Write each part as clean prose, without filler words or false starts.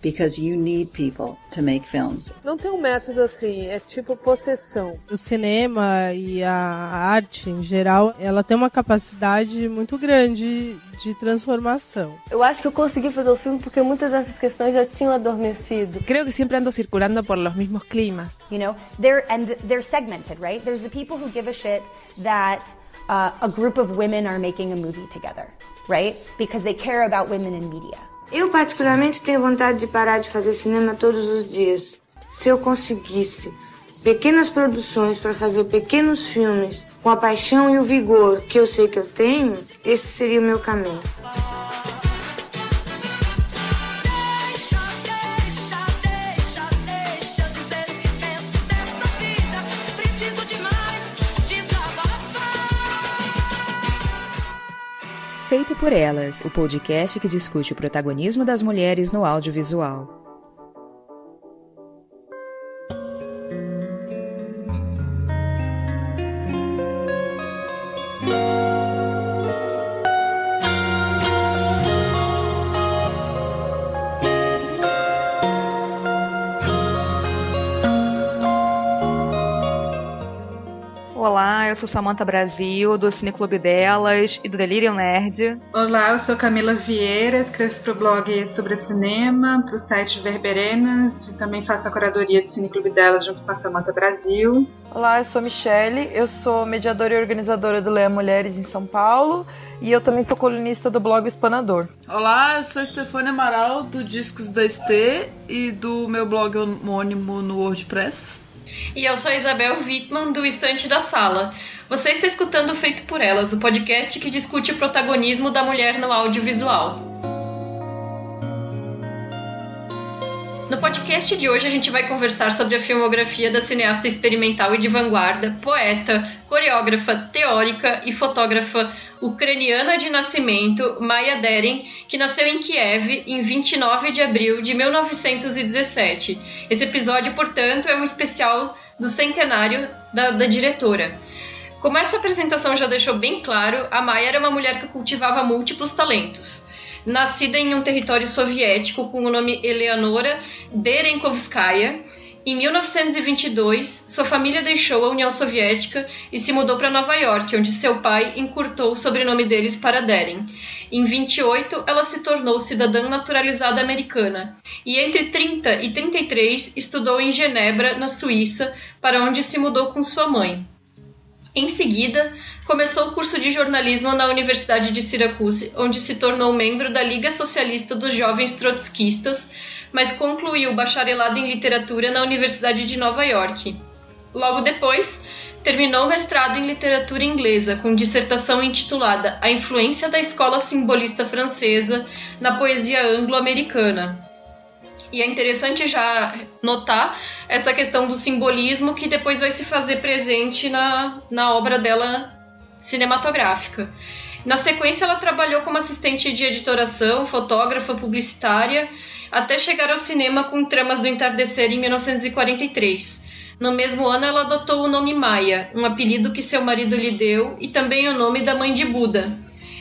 because you need people to make films. Não tem um método assim, é tipo possessão. O cinema e a arte em geral, ela tem uma capacidade muito grande de transformação. Eu acho que eu consegui fazer o filme porque muitas dessas questões já tinham adormecido. Creo que siempre ando circulando por los mismos climas. You know, they're segmented, right? There's the people who give a shit that a group of women are making a movie together, right? Because they care about women in media. Eu particularmente tenho vontade de parar de fazer cinema todos os dias. Se eu conseguisse pequenas produções para fazer pequenos filmes com a paixão e o vigor que eu sei que eu tenho, esse seria o meu caminho. Feito por Elas, o podcast que discute o protagonismo das mulheres no audiovisual. Olá, eu sou Samantha Brasil, do Cineclube Delas e do Delirium Nerd. Olá, eu sou Camila Vieira, escrevo para o blog sobre cinema, para o site Verberenas, e também faço a curadoria do Cineclube Delas junto com a Samantha Brasil. Olá, eu sou Michele, eu sou mediadora e organizadora do Leia Mulheres em São Paulo e eu também sou colunista do blog Espanador. Olá, eu sou Estefânia Amaral, do Discos da ST e do meu blog homônimo no WordPress. E eu sou a Isabel Wittmann, do Estante da Sala. Você está escutando Feito por Elas, o podcast que discute o protagonismo da mulher no audiovisual. No podcast de hoje a gente vai conversar sobre a filmografia da cineasta experimental e de vanguarda, poeta, coreógrafa, teórica e fotógrafa ucraniana de nascimento, Maya Deren, que nasceu em Kiev em 29 de abril de 1917. Esse episódio, portanto, é um especial do centenário da diretora. Como essa apresentação já deixou bem claro, a Maya era uma mulher que cultivava múltiplos talentos. Nascida em um território soviético com o nome Eleonora Derenkovskaya, em 1922, sua família deixou a União Soviética e se mudou para Nova York, onde seu pai encurtou o sobrenome deles para Deren. Em 28, ela se tornou cidadã naturalizada americana e entre 30 e 33 estudou em Genebra, na Suíça, para onde se mudou com sua mãe. Em seguida, começou o curso de jornalismo na Universidade de Syracuse, onde se tornou membro da Liga Socialista dos Jovens Trotskistas, mas concluiu o bacharelado em literatura na Universidade de Nova York. Logo depois, terminou o mestrado em literatura inglesa, com dissertação intitulada A Influência da Escola Simbolista Francesa na Poesia Anglo-Americana. E é interessante já notar essa questão do simbolismo que depois vai se fazer presente na obra dela cinematográfica. Na sequência, ela trabalhou como assistente de editoração, fotógrafa, publicitária, até chegar ao cinema com Tramas do Entardecer em 1943. No mesmo ano, ela adotou o nome Maya, um apelido que seu marido lhe deu, e também o nome da mãe de Buda.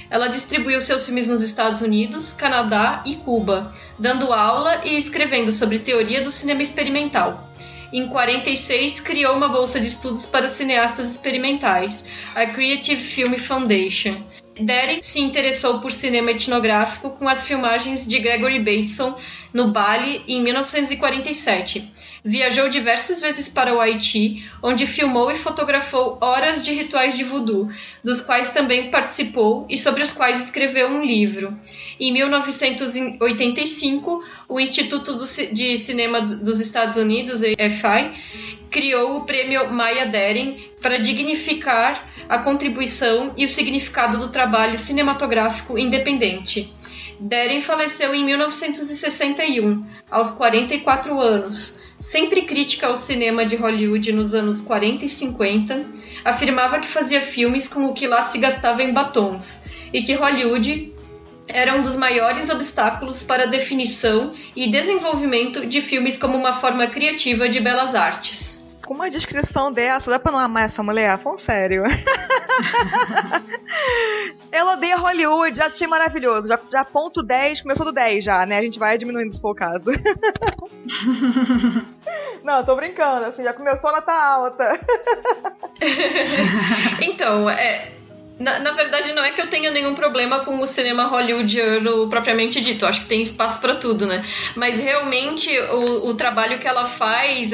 Ela distribuiu seus filmes nos Estados Unidos, Canadá e Cuba, dando aula e escrevendo sobre teoria do cinema experimental. Em 1946, criou uma bolsa de estudos para cineastas experimentais, a Creative Film Foundation. Deren se interessou por cinema etnográfico com as filmagens de Gregory Bateson no Bali em 1947. Viajou diversas vezes para o Haiti, onde filmou e fotografou horas de rituais de voodoo, dos quais também participou e sobre os quais escreveu um livro. Em 1985, o Instituto de Cinema dos Estados Unidos, AFI, criou o prêmio Maya Deren para dignificar a contribuição e o significado do trabalho cinematográfico independente. Deren faleceu em 1961, aos 44 anos. Sempre crítica ao cinema de Hollywood nos anos 40 e 50, afirmava que fazia filmes com o que lá se gastava em batons, e que Hollywood era um dos maiores obstáculos para a definição e desenvolvimento de filmes como uma forma criativa de belas artes. com uma descrição dessa, dá pra não amar essa mulher? Falando sério. Ela odeia Hollywood, já achei maravilhoso. Já ponto 10, começou do 10 já, né? A gente vai diminuindo se for o caso. Não, tô brincando, assim, já começou a nota alta. Então, na verdade, não é que eu tenha nenhum problema com o cinema hollywoodiano propriamente dito. Eu acho que tem espaço pra tudo, né? Mas realmente o trabalho que ela faz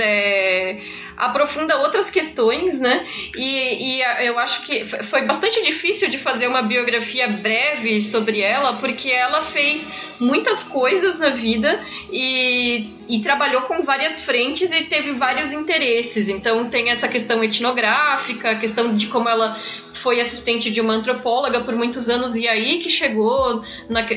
aprofunda outras questões, né? E eu acho que foi bastante difícil de fazer uma biografia breve sobre ela, porque ela fez muitas coisas na vida e trabalhou com várias frentes e teve vários interesses. Então tem essa questão etnográfica, a questão de como ela foi assistente de uma antropóloga por muitos anos, e aí que chegou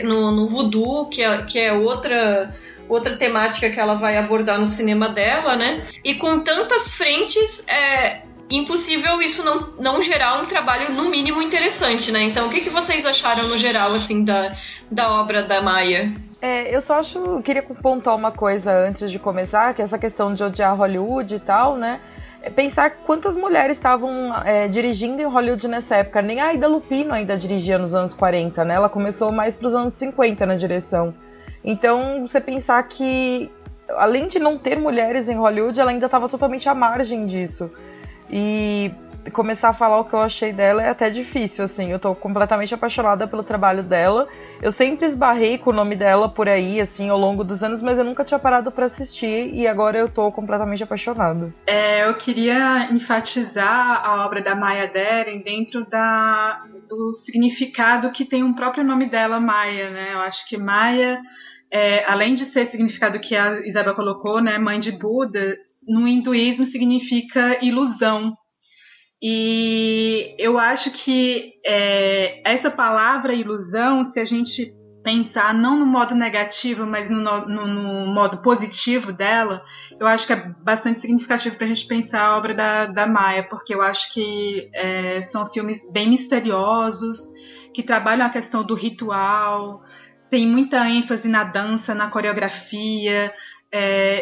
no voodoo, que é outra temática que ela vai abordar no cinema dela, né? E com tantas frentes, é impossível isso não gerar um trabalho, no mínimo, interessante, né? Então, o que vocês acharam, no geral, assim, da obra da Maya? Eu só queria pontuar uma coisa antes de começar, que é essa questão de odiar Hollywood e tal, né? Pensar quantas mulheres estavam dirigindo em Hollywood nessa época. Nem a Ida Lupino ainda dirigia nos anos 40, né? Ela começou mais pros anos 50 na direção. Então, você pensar que, além de não ter mulheres em Hollywood, ela ainda estava totalmente à margem disso. E começar a falar o que eu achei dela é até difícil, assim. Eu tô completamente apaixonada pelo trabalho dela. Eu sempre esbarrei com o nome dela por aí, assim, ao longo dos anos, mas eu nunca tinha parado pra assistir, e agora eu tô completamente apaixonada. Eu queria enfatizar a obra da Maya Deren dentro do significado que tem o próprio nome dela, Maya, né? Eu acho que Maya, além de ser significado que a Isabel colocou, né, mãe de Buda, no hinduísmo significa ilusão. E eu acho que essa palavra ilusão, se a gente pensar não no modo negativo, mas no modo positivo dela, eu acho que é bastante significativo para a gente pensar a obra da Maya, porque eu acho que são filmes bem misteriosos, que trabalham a questão do ritual, tem muita ênfase na dança, na coreografia.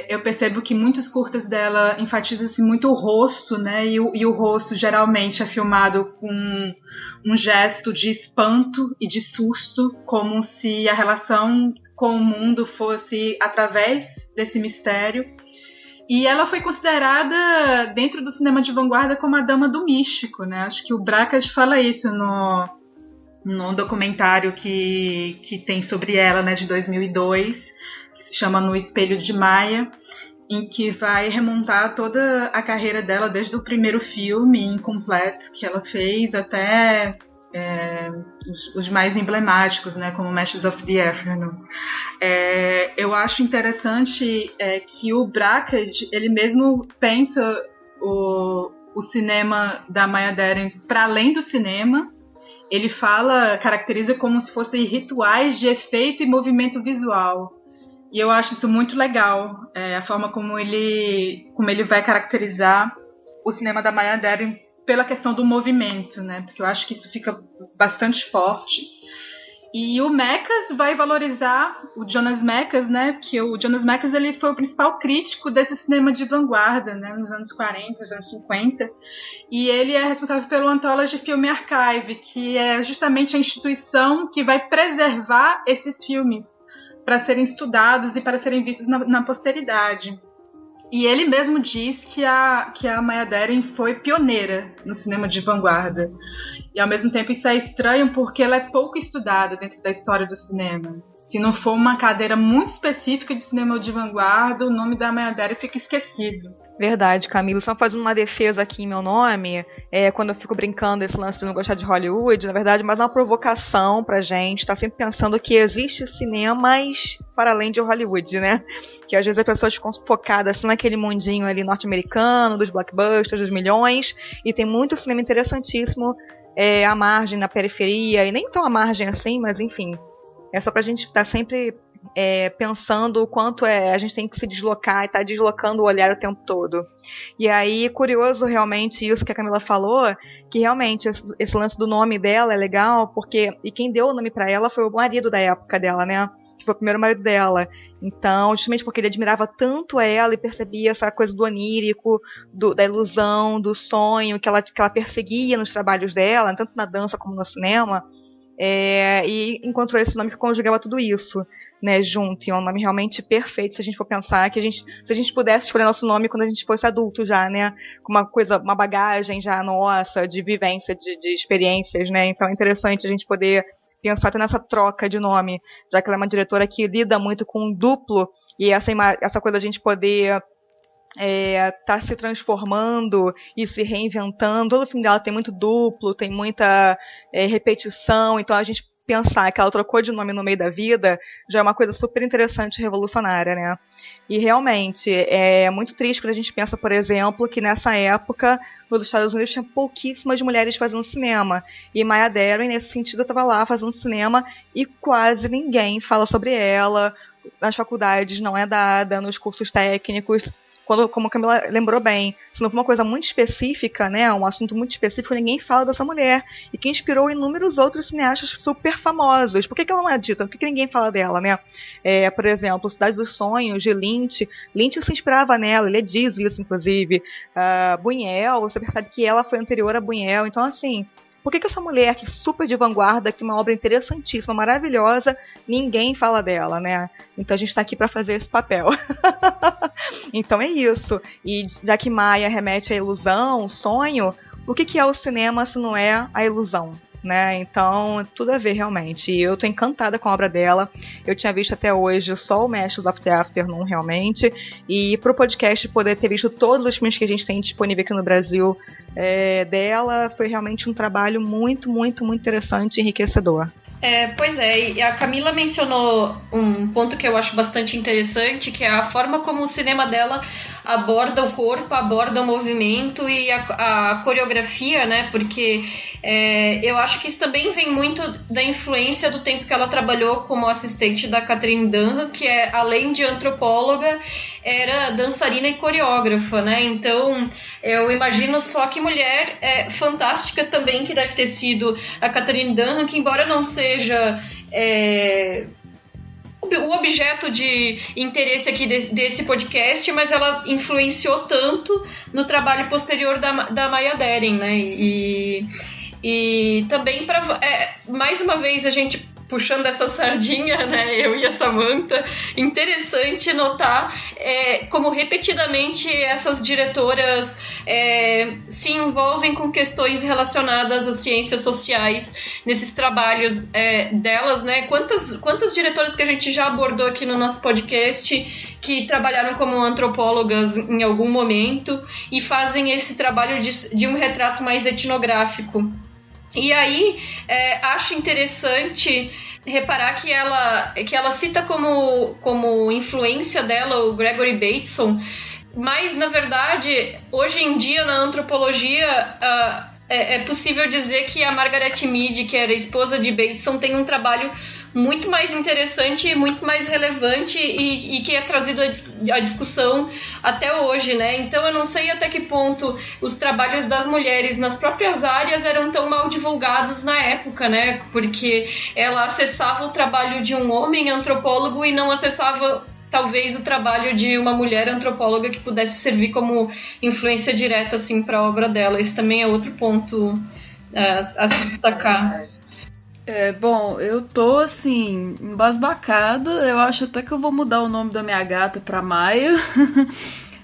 Eu percebo que muitos curtas dela enfatizam-se muito o rosto, né? E o rosto geralmente é filmado com um gesto de espanto e de susto, como se a relação com o mundo fosse através desse mistério. E ela foi considerada, dentro do cinema de vanguarda, como a dama do místico, né? Acho que o Brakhage fala isso no documentário que tem sobre ela, né, de 2002, se chama No Espelho de Maya, em que vai remontar toda a carreira dela, desde o primeiro filme incompleto que ela fez até os mais emblemáticos, né, como Masters of the Afternoon. Eu acho interessante que o Brakhage, ele mesmo pensa o cinema da Maya Deren para além do cinema. Ele caracteriza como se fossem rituais de efeito e movimento visual. E eu acho isso muito legal, a forma como ele vai caracterizar o cinema da Maya Deren pela questão do movimento, né? Porque eu acho que isso fica bastante forte. E o Mekas vai valorizar o Jonas Mekas, né? Que o Jonas Mekas, ele foi o principal crítico desse cinema de vanguarda, né? Nos anos 40, nos anos 50. E ele é responsável pelo Anthology Film Archive, que é justamente a instituição que vai preservar esses filmes para serem estudados e para serem vistos na posteridade. E ele mesmo diz que a Maya Deren foi pioneira no cinema de vanguarda. E ao mesmo tempo isso é estranho porque ela é pouco estudada dentro da história do cinema. Se não for uma cadeira muito específica de cinema de vanguarda, o nome da Maya Deren fica esquecido. Verdade, Camilo. Só fazendo uma defesa aqui em meu nome, quando eu fico brincando esse lance de não gostar de Hollywood, na verdade, mas é uma provocação pra gente, tá sempre pensando que existe cinemas para além de Hollywood, né? Que às vezes as pessoas ficam focadas só naquele mundinho ali norte-americano, dos blockbusters, dos milhões, e tem muito cinema interessantíssimo à margem, na periferia, e nem tão à margem assim, mas enfim. É só pra gente estar sempre pensando o quanto a gente tem que se deslocar e tá deslocando o olhar o tempo todo. E aí, curioso realmente isso que a Camila falou, que realmente esse lance do nome dela é legal, porque quem deu o nome pra ela foi o marido da época dela, né? Que foi o primeiro marido dela. Então, justamente porque ele admirava tanto ela e percebia essa coisa do onírico, da ilusão, do sonho que ela perseguia nos trabalhos dela, tanto na dança como no cinema, e encontrou esse nome que conjugava tudo isso, né, junto. E é um nome realmente perfeito se a gente for pensar que se a gente pudesse escolher nosso nome quando a gente fosse adulto já, né, com uma bagagem já nossa, de vivência, de experiências, né. Então é interessante a gente poder pensar até nessa troca de nome, já que ela é uma diretora que lida muito com duplo, e essa coisa da gente poder tá se transformando e se reinventando. Todo filme dela tem muito duplo, tem muita repetição, então a gente pensar que ela trocou de nome no meio da vida já é uma coisa super interessante e revolucionária, né? E realmente é muito triste quando a gente pensa, por exemplo, que nessa época nos Estados Unidos tinha pouquíssimas mulheres fazendo cinema, e Maya Deren nesse sentido estava lá fazendo cinema e quase ninguém fala sobre ela, nas faculdades não é dada, nos cursos técnicos. Como a Camila lembrou bem, se não for uma coisa muito específica, né, um assunto muito específico, ninguém fala dessa mulher, e que inspirou inúmeros outros cineastas super famosos. Por que ela não é dita? Por que ninguém fala dela, né? Por exemplo, Cidade dos Sonhos, de Lynch. Lynch se inspirava nela, ele diz isso, inclusive. Buñuel, você percebe que ela foi anterior a Buñuel. Então, assim, por que essa mulher que super de vanguarda, que é uma obra interessantíssima, maravilhosa, ninguém fala dela, né? Então a gente tá aqui para fazer esse papel. Então é isso. E já que Maya remete à ilusão, sonho, o que é o cinema se não é a ilusão? Né? Então, tudo a ver realmente. E eu tô encantada com a obra dela. Eu tinha visto até hoje só o Masters of the Afternoon, realmente. E pro podcast poder ter visto todos os filmes que a gente tem disponível aqui no Brasil dela, foi realmente um trabalho muito, muito, muito interessante e enriquecedor. Pois é, e a Camila mencionou um ponto que eu acho bastante interessante, que é a forma como o cinema dela aborda o corpo, aborda o movimento e a coreografia, né? Porque eu acho que isso também vem muito da influência do tempo que ela trabalhou como assistente da Kathryn Dunham, que além de antropóloga, era dançarina e coreógrafa, né? Então, eu imagino só que mulher fantástica também que deve ter sido a Kathryn Dunham, que embora não seja o objeto de interesse aqui desse podcast, mas ela influenciou tanto no trabalho posterior da Maya Deren, né? E também, mais uma vez, a gente puxando essa sardinha, né, eu e a Samantha, interessante notar como repetidamente essas diretoras se envolvem com questões relacionadas às ciências sociais nesses trabalhos delas, né? Quantas diretoras que a gente já abordou aqui no nosso podcast que trabalharam como antropólogas em algum momento e fazem esse trabalho de um retrato mais etnográfico. E aí, acho interessante reparar que ela cita como influência dela o Gregory Bateson, mas, na verdade, hoje em dia, na antropologia, é possível dizer que a Margaret Mead, que era esposa de Bateson, tem um trabalho muito mais interessante e muito mais relevante e que é trazido à discussão até hoje, né? Então eu não sei até que ponto os trabalhos das mulheres nas próprias áreas eram tão mal divulgados na época, né? Porque ela acessava o trabalho de um homem antropólogo e não acessava talvez o trabalho de uma mulher antropóloga que pudesse servir como influência direta assim, para a obra dela. Esse também é outro ponto a se destacar. Bom, eu tô assim, embasbacada. Eu acho até que eu vou mudar o nome da minha gata pra Maia.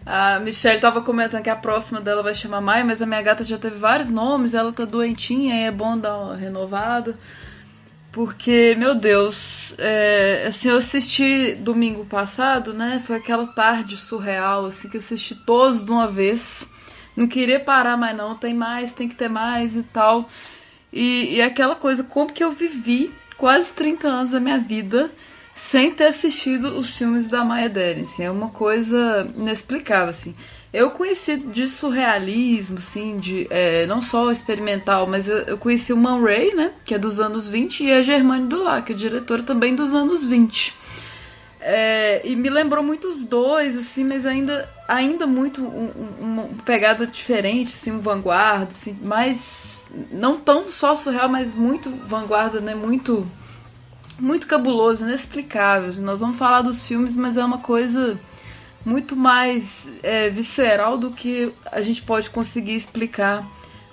A Michelle tava comentando que a próxima dela vai chamar Maia, mas a minha gata já teve vários nomes, ela tá doentinha e é bom dar uma renovada. Porque, meu Deus, assim, eu assisti domingo passado, né? Foi aquela tarde surreal, assim, que eu assisti todos de uma vez. Não queria parar mais não, tem que ter mais e tal. E aquela coisa, como que eu vivi quase 30 anos da minha vida sem ter assistido os filmes da Maya Deren, assim, é uma coisa inexplicável, assim. Eu conheci de surrealismo, assim, de não só experimental, mas eu conheci o Man Ray, né, que é dos anos 20, e a Germaine Dulac, que é diretora também dos anos 20. E me lembrou muito os dois, assim, mas ainda muito uma pegada diferente, assim, um vanguarda, assim, mais... não tão só surreal, mas muito vanguarda, né? Muito muito cabuloso, inexplicável. Nós vamos falar dos filmes, mas é uma coisa muito mais visceral do que a gente pode conseguir explicar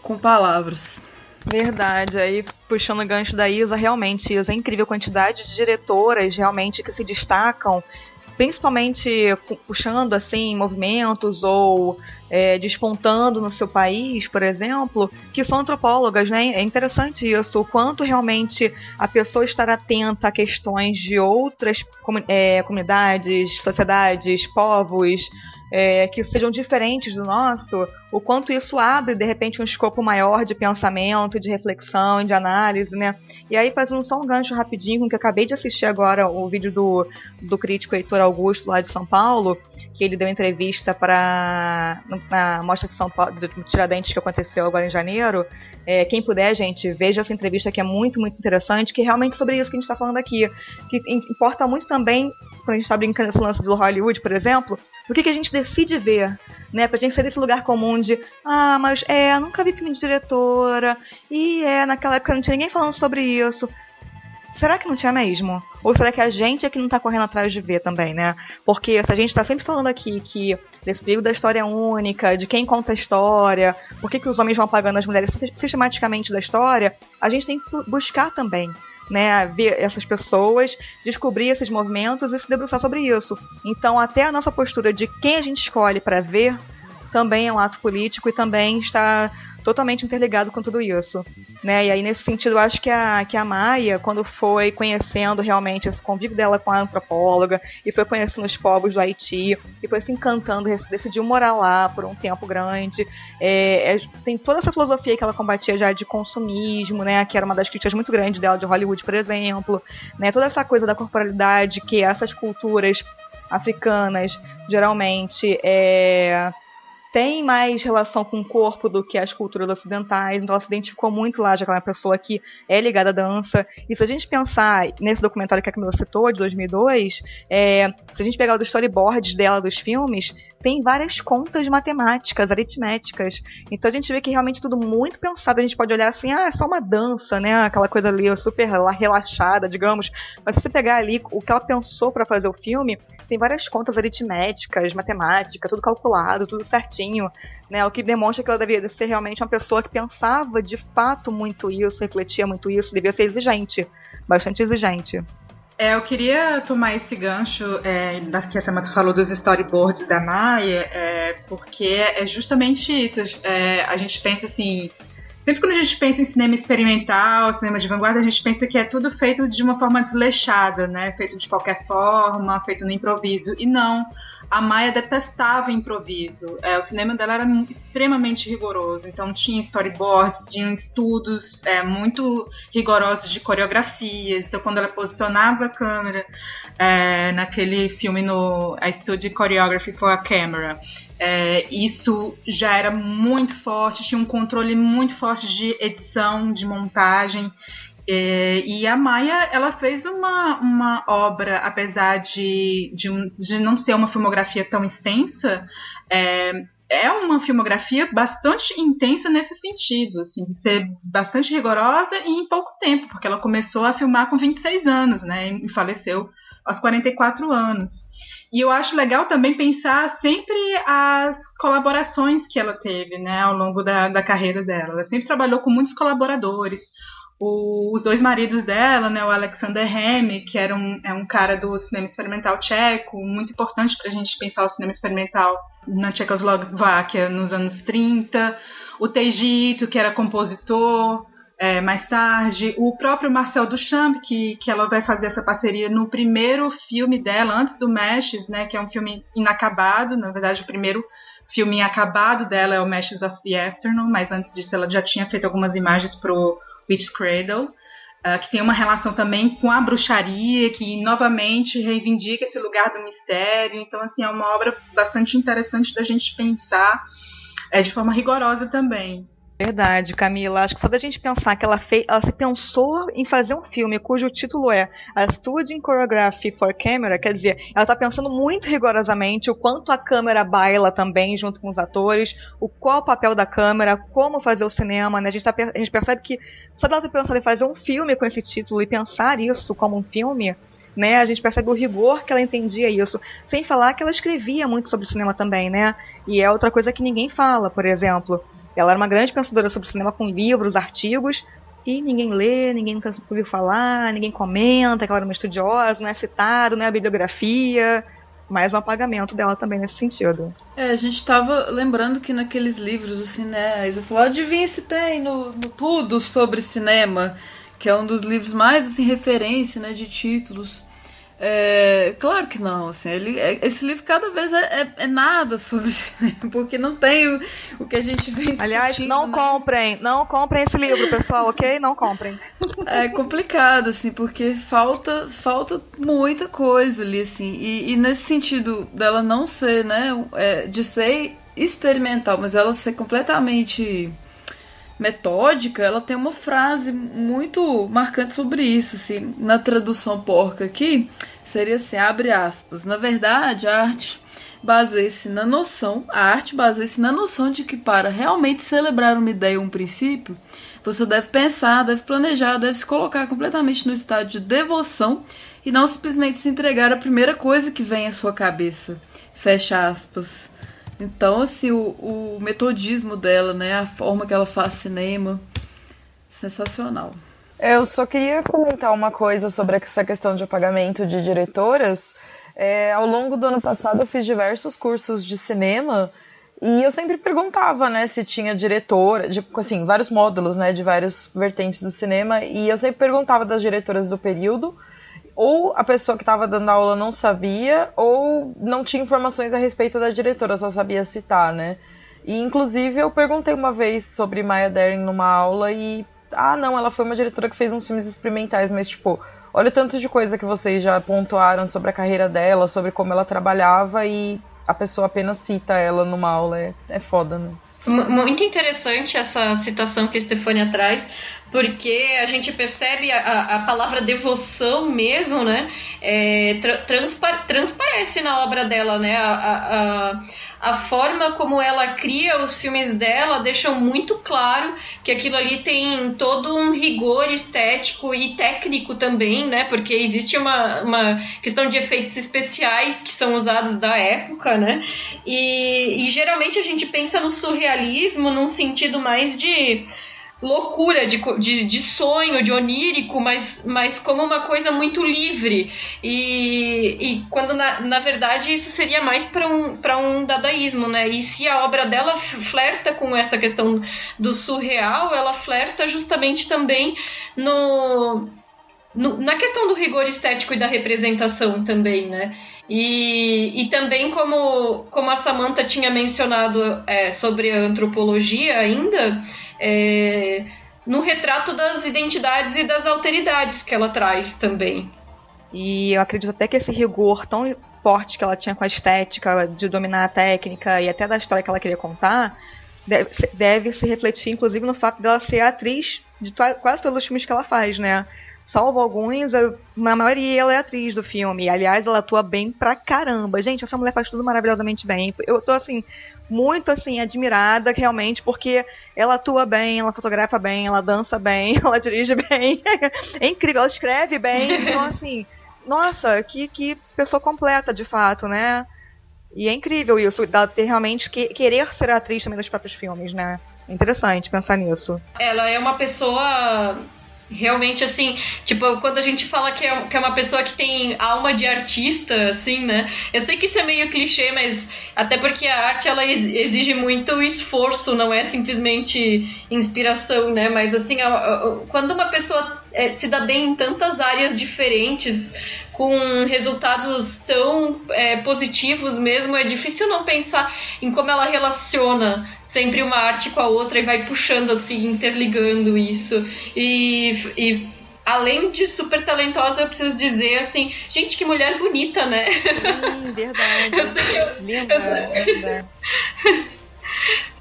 com palavras. Verdade, aí puxando o gancho da Isa, realmente, Isa, é incrível a quantidade de diretoras realmente que se destacam, principalmente puxando assim movimentos ou despontando no seu país, por exemplo, que são antropólogas, né? É interessante isso, o quanto realmente a pessoa estar atenta a questões de outras comunidades, sociedades, povos, que sejam diferentes do nosso, o quanto isso abre, de repente, um escopo maior de pensamento, de reflexão, de análise, né? E aí, fazendo só um gancho rapidinho, que eu acabei de assistir agora o vídeo do crítico Heitor Augusto, lá de São Paulo, que ele deu entrevista na Mostra de São Paulo, do Tiradentes, que aconteceu agora em janeiro. Quem puder, gente, veja essa entrevista, que é muito, muito interessante, que é realmente sobre isso que a gente está falando aqui. Que importa muito também, quando a gente está brincando nesse lance do Hollywood, por exemplo, o que a gente decide ver, né? Pra gente sair desse lugar comum de mas nunca vi filme de diretora, e naquela época não tinha ninguém falando sobre isso. Será que não tinha mesmo? Ou será que a gente é que não tá correndo atrás de ver também, né? Porque se a gente tá sempre falando aqui que desse período da história única, de quem conta a história, por que os homens vão apagando as mulheres sistematicamente da história, a gente tem que buscar também, né, ver essas pessoas, descobrir esses movimentos e se debruçar sobre isso. Então, até a nossa postura de quem a gente escolhe para ver também é um ato político e também está totalmente interligado com tudo isso, né? E aí, nesse sentido, eu acho que a Maia, quando foi conhecendo realmente esse convívio dela com a antropóloga e foi conhecendo os povos do Haiti e foi se encantando, decidiu morar lá por um tempo grande, tem toda essa filosofia que ela combatia já de consumismo, né? Que era uma das críticas muito grandes dela de Hollywood, por exemplo, né? Toda essa coisa da corporalidade que essas culturas africanas geralmente tem mais relação com o corpo do que as culturas ocidentais, então ela se identificou muito lá, já que ela é uma pessoa que é ligada à dança. E se a gente pensar nesse documentário que a Camila citou, de 2002, se a gente pegar os storyboards dela dos filmes, tem várias contas matemáticas, aritméticas. Então a gente vê que realmente tudo muito pensado. A gente pode olhar assim, é só uma dança, né? Aquela coisa ali super relaxada, digamos. Mas se você pegar ali o que ela pensou para fazer o filme, tem várias contas aritméticas, matemática, tudo calculado, tudo certinho, né? O que demonstra que ela devia ser realmente uma pessoa que pensava de fato muito isso, refletia muito isso, devia ser exigente, bastante exigente. Eu queria tomar esse gancho que a Samantha falou dos storyboards da Maia, porque é justamente isso. A gente pensa assim, sempre quando a gente pensa em cinema experimental, cinema de vanguarda, a gente pensa que é tudo feito de uma forma desleixada, né? Feito de qualquer forma, feito no improviso. E não, a Maia detestava improviso. O cinema dela era extremamente rigoroso. Então tinha storyboards, tinha estudos muito rigorosos de coreografias. Então quando ela posicionava a câmera naquele filme I Studied Choreography for a Camera, isso já era muito forte, tinha um controle muito forte de edição, de montagem. E a Maia, ela fez uma obra, apesar de não ser uma filmografia tão extensa, é uma filmografia bastante intensa nesse sentido, assim, de ser bastante rigorosa e em pouco tempo, porque ela começou a filmar com 26 anos, né, e faleceu aos 44 anos. E eu acho legal também pensar sempre as colaborações que ela teve, né, ao longo da carreira dela. Ela sempre trabalhou com muitos colaboradores. Os dois maridos dela, né, o Alexander Hemme, que é um cara do cinema experimental tcheco, muito importante para a gente pensar o cinema experimental na Tchecoslováquia nos anos 30. O Teiji Ito, que era compositor, mais tarde. O próprio Marcel Duchamp, que ela vai fazer essa parceria no primeiro filme dela, antes do Meshes, né, que é um filme inacabado. Na verdade, o primeiro filme inacabado dela é o Meshes of the Afternoon, mas antes disso ela já tinha feito algumas imagens pro Witch's Cradle, que tem uma relação também com a bruxaria, que novamente reivindica esse lugar do mistério. Então, assim, é uma obra bastante interessante da gente pensar de forma rigorosa também. Verdade, Camila. Acho que só da gente pensar que ela se pensou em fazer um filme cujo título é A Studying Choreography for Camera, quer dizer, ela está pensando muito rigorosamente o quanto a câmera baila também junto com os atores, qual o papel da câmera, como fazer o cinema, né? A gente percebe que só dela ter pensado em fazer um filme com esse título e pensar isso como um filme, né? A gente percebe o rigor que ela entendia isso, sem falar que ela escrevia muito sobre cinema também, né? E é outra coisa que ninguém fala, por exemplo. Ela era uma grande pensadora sobre cinema com livros, artigos, e ninguém lê, ninguém nunca ouviu falar, ninguém comenta que ela era uma estudiosa, não é citado, não é a bibliografia. Mais um apagamento dela também nesse sentido. A gente tava lembrando que naqueles livros, assim, né, a Isa falou, adivinha se tem no Tudo sobre Cinema, que é um dos livros mais, assim, referência, né, de títulos. Claro que não, assim, esse livro cada vez é nada sobre cinema, porque não tem o que a gente vem discutindo. Aliás, não comprem esse livro, pessoal, ok? Não comprem. É complicado, assim, porque falta muita coisa ali, assim, e nesse sentido dela não ser, né, de ser experimental, mas ela ser completamente metódica, ela tem uma frase muito marcante sobre isso, assim, na tradução porca aqui, seria assim, abre aspas, na verdade, a arte baseia-se na noção de que para realmente celebrar uma ideia ou um princípio, você deve pensar, deve planejar, deve se colocar completamente no estado de devoção e não simplesmente se entregar à primeira coisa que vem à sua cabeça, fecha aspas. Então, assim, o metodismo dela, né, a forma que ela faz cinema, sensacional. Eu só queria comentar uma coisa sobre essa questão de apagamento de diretoras. Ao longo do ano passado eu fiz diversos cursos de cinema e eu sempre perguntava, né, se tinha diretora, assim, vários módulos, né, de várias vertentes do cinema, e eu sempre perguntava das diretoras do período, ou a pessoa que estava dando aula não sabia, ou não tinha informações a respeito da diretora, só sabia citar, né? E, inclusive, eu perguntei uma vez sobre Maya Deren numa aula e... não, ela foi uma diretora que fez uns filmes experimentais, mas, tipo, olha o tanto de coisa que vocês já pontuaram sobre a carreira dela, sobre como ela trabalhava, e a pessoa apenas cita ela numa aula. É foda, né? Muito interessante essa citação que a Stefania traz, porque a gente percebe a palavra devoção mesmo, né? Transparece na obra dela, né? A forma como ela cria os filmes dela deixam muito claro que aquilo ali tem todo um rigor estético e técnico também, né? Porque existe uma questão de efeitos especiais que são usados da época, né? E geralmente a gente pensa no surrealismo num sentido mais de loucura, de sonho, de onírico, mas como uma coisa muito livre, e quando na verdade isso seria mais para um dadaísmo, né? E se a obra dela flerta com essa questão do surreal, ela flerta justamente também na questão do rigor estético e da representação também, né? E também como a Samantha tinha mencionado sobre a antropologia ainda, no retrato das identidades e das alteridades que ela traz também. E eu acredito até que esse rigor tão forte que ela tinha com a estética, de dominar a técnica e até da história que ela queria contar, deve se refletir inclusive no fato dela ser atriz de quase todos os filmes que ela faz, né? Salvo alguns, na maioria ela é atriz do filme. Aliás, ela atua bem pra caramba. Gente, essa mulher faz tudo maravilhosamente bem. Eu tô, assim, muito, assim, admirada, realmente, porque ela atua bem, ela fotografa bem, ela dança bem, ela dirige bem. É incrível, ela escreve bem. Então, assim, nossa, que pessoa completa, de fato, né? E é incrível isso, dela ter realmente querer ser atriz também dos próprios filmes, né? É interessante pensar nisso. Ela é uma pessoa... Realmente, assim, tipo, quando a gente fala que é uma pessoa que tem alma de artista, assim, né? Eu sei que isso é meio clichê, mas até porque a arte, ela exige muito esforço, não é simplesmente inspiração, né? Mas, assim, quando uma pessoa se dá bem em tantas áreas diferentes, com resultados tão positivos mesmo, é difícil não pensar em como ela relaciona sempre uma arte com a outra e vai puxando, assim, interligando isso. E além de super talentosa, eu preciso dizer, assim, gente, que mulher bonita, né? Verdade. Linda.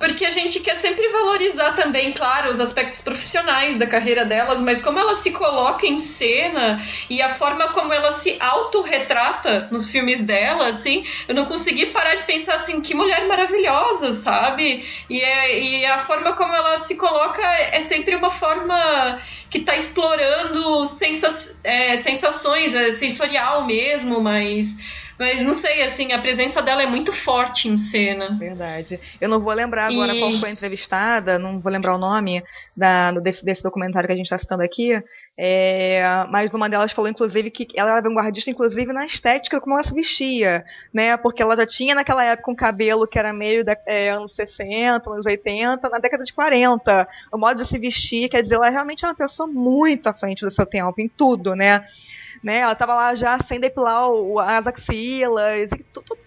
Porque a gente quer sempre valorizar também, claro, os aspectos profissionais da carreira delas, mas como ela se coloca em cena e a forma como ela se autorretrata nos filmes dela, assim, eu não consegui parar de pensar assim, que mulher maravilhosa, sabe? E a forma como ela se coloca é sempre uma forma que tá explorando sensações, sensorial mesmo, mas não sei, assim, a presença dela é muito forte em cena. Verdade. Eu não vou lembrar agora qual foi a entrevistada, não vou lembrar o nome desse documentário que a gente está citando aqui, mas uma delas falou, inclusive, que ela era vanguardista, inclusive, na estética como ela se vestia, né? Porque ela já tinha naquela época um cabelo que era meio anos 60, anos 80, na década de 40. O modo de se vestir, quer dizer, ela realmente é uma pessoa muito à frente do seu tempo, em tudo, né? Ela estava lá já sem depilar as axilas,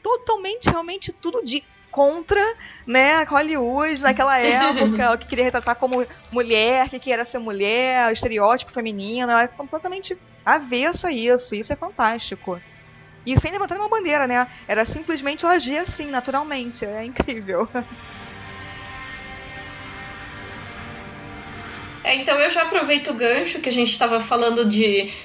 totalmente, realmente tudo de contra, né, Hollywood naquela época, o que queria retratar como mulher, que queria ser mulher, o estereótipo feminino, ela é completamente avessa a isso é fantástico. E sem levantar uma bandeira, né, era simplesmente ela agir assim, naturalmente, é incrível. Então eu já aproveito o gancho que a gente estava falando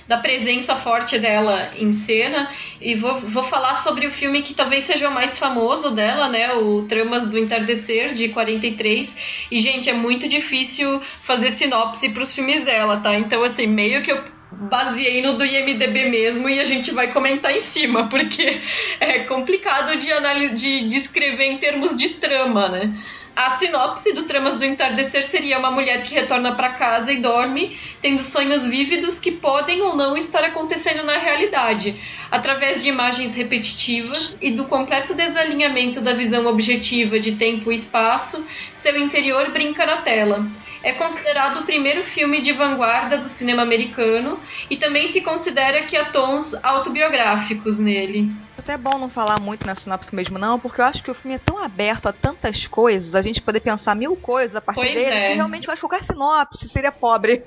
da presença forte dela em cena e vou falar sobre o filme que talvez seja o mais famoso dela, né? O Tramas do Entardecer, de 43. E, gente, é muito difícil fazer sinopse para os filmes dela, tá? Então, assim, meio que eu baseei no do IMDb mesmo e a gente vai comentar em cima, porque é complicado de descrever em termos de trama, né? A sinopse do Tramas do Entardecer seria uma mulher que retorna para casa e dorme, tendo sonhos vívidos que podem ou não estar acontecendo na realidade, através de imagens repetitivas e do completo desalinhamento da visão objetiva de tempo e espaço, seu interior brinca na tela. É considerado o primeiro filme de vanguarda do cinema americano e também se considera que há tons autobiográficos nele. Até é bom não falar muito na sinopse mesmo não, porque eu acho que o filme é tão aberto a tantas coisas, a gente poder pensar 1000 coisas a partir dele, que realmente vai focar sinopse, seria pobre.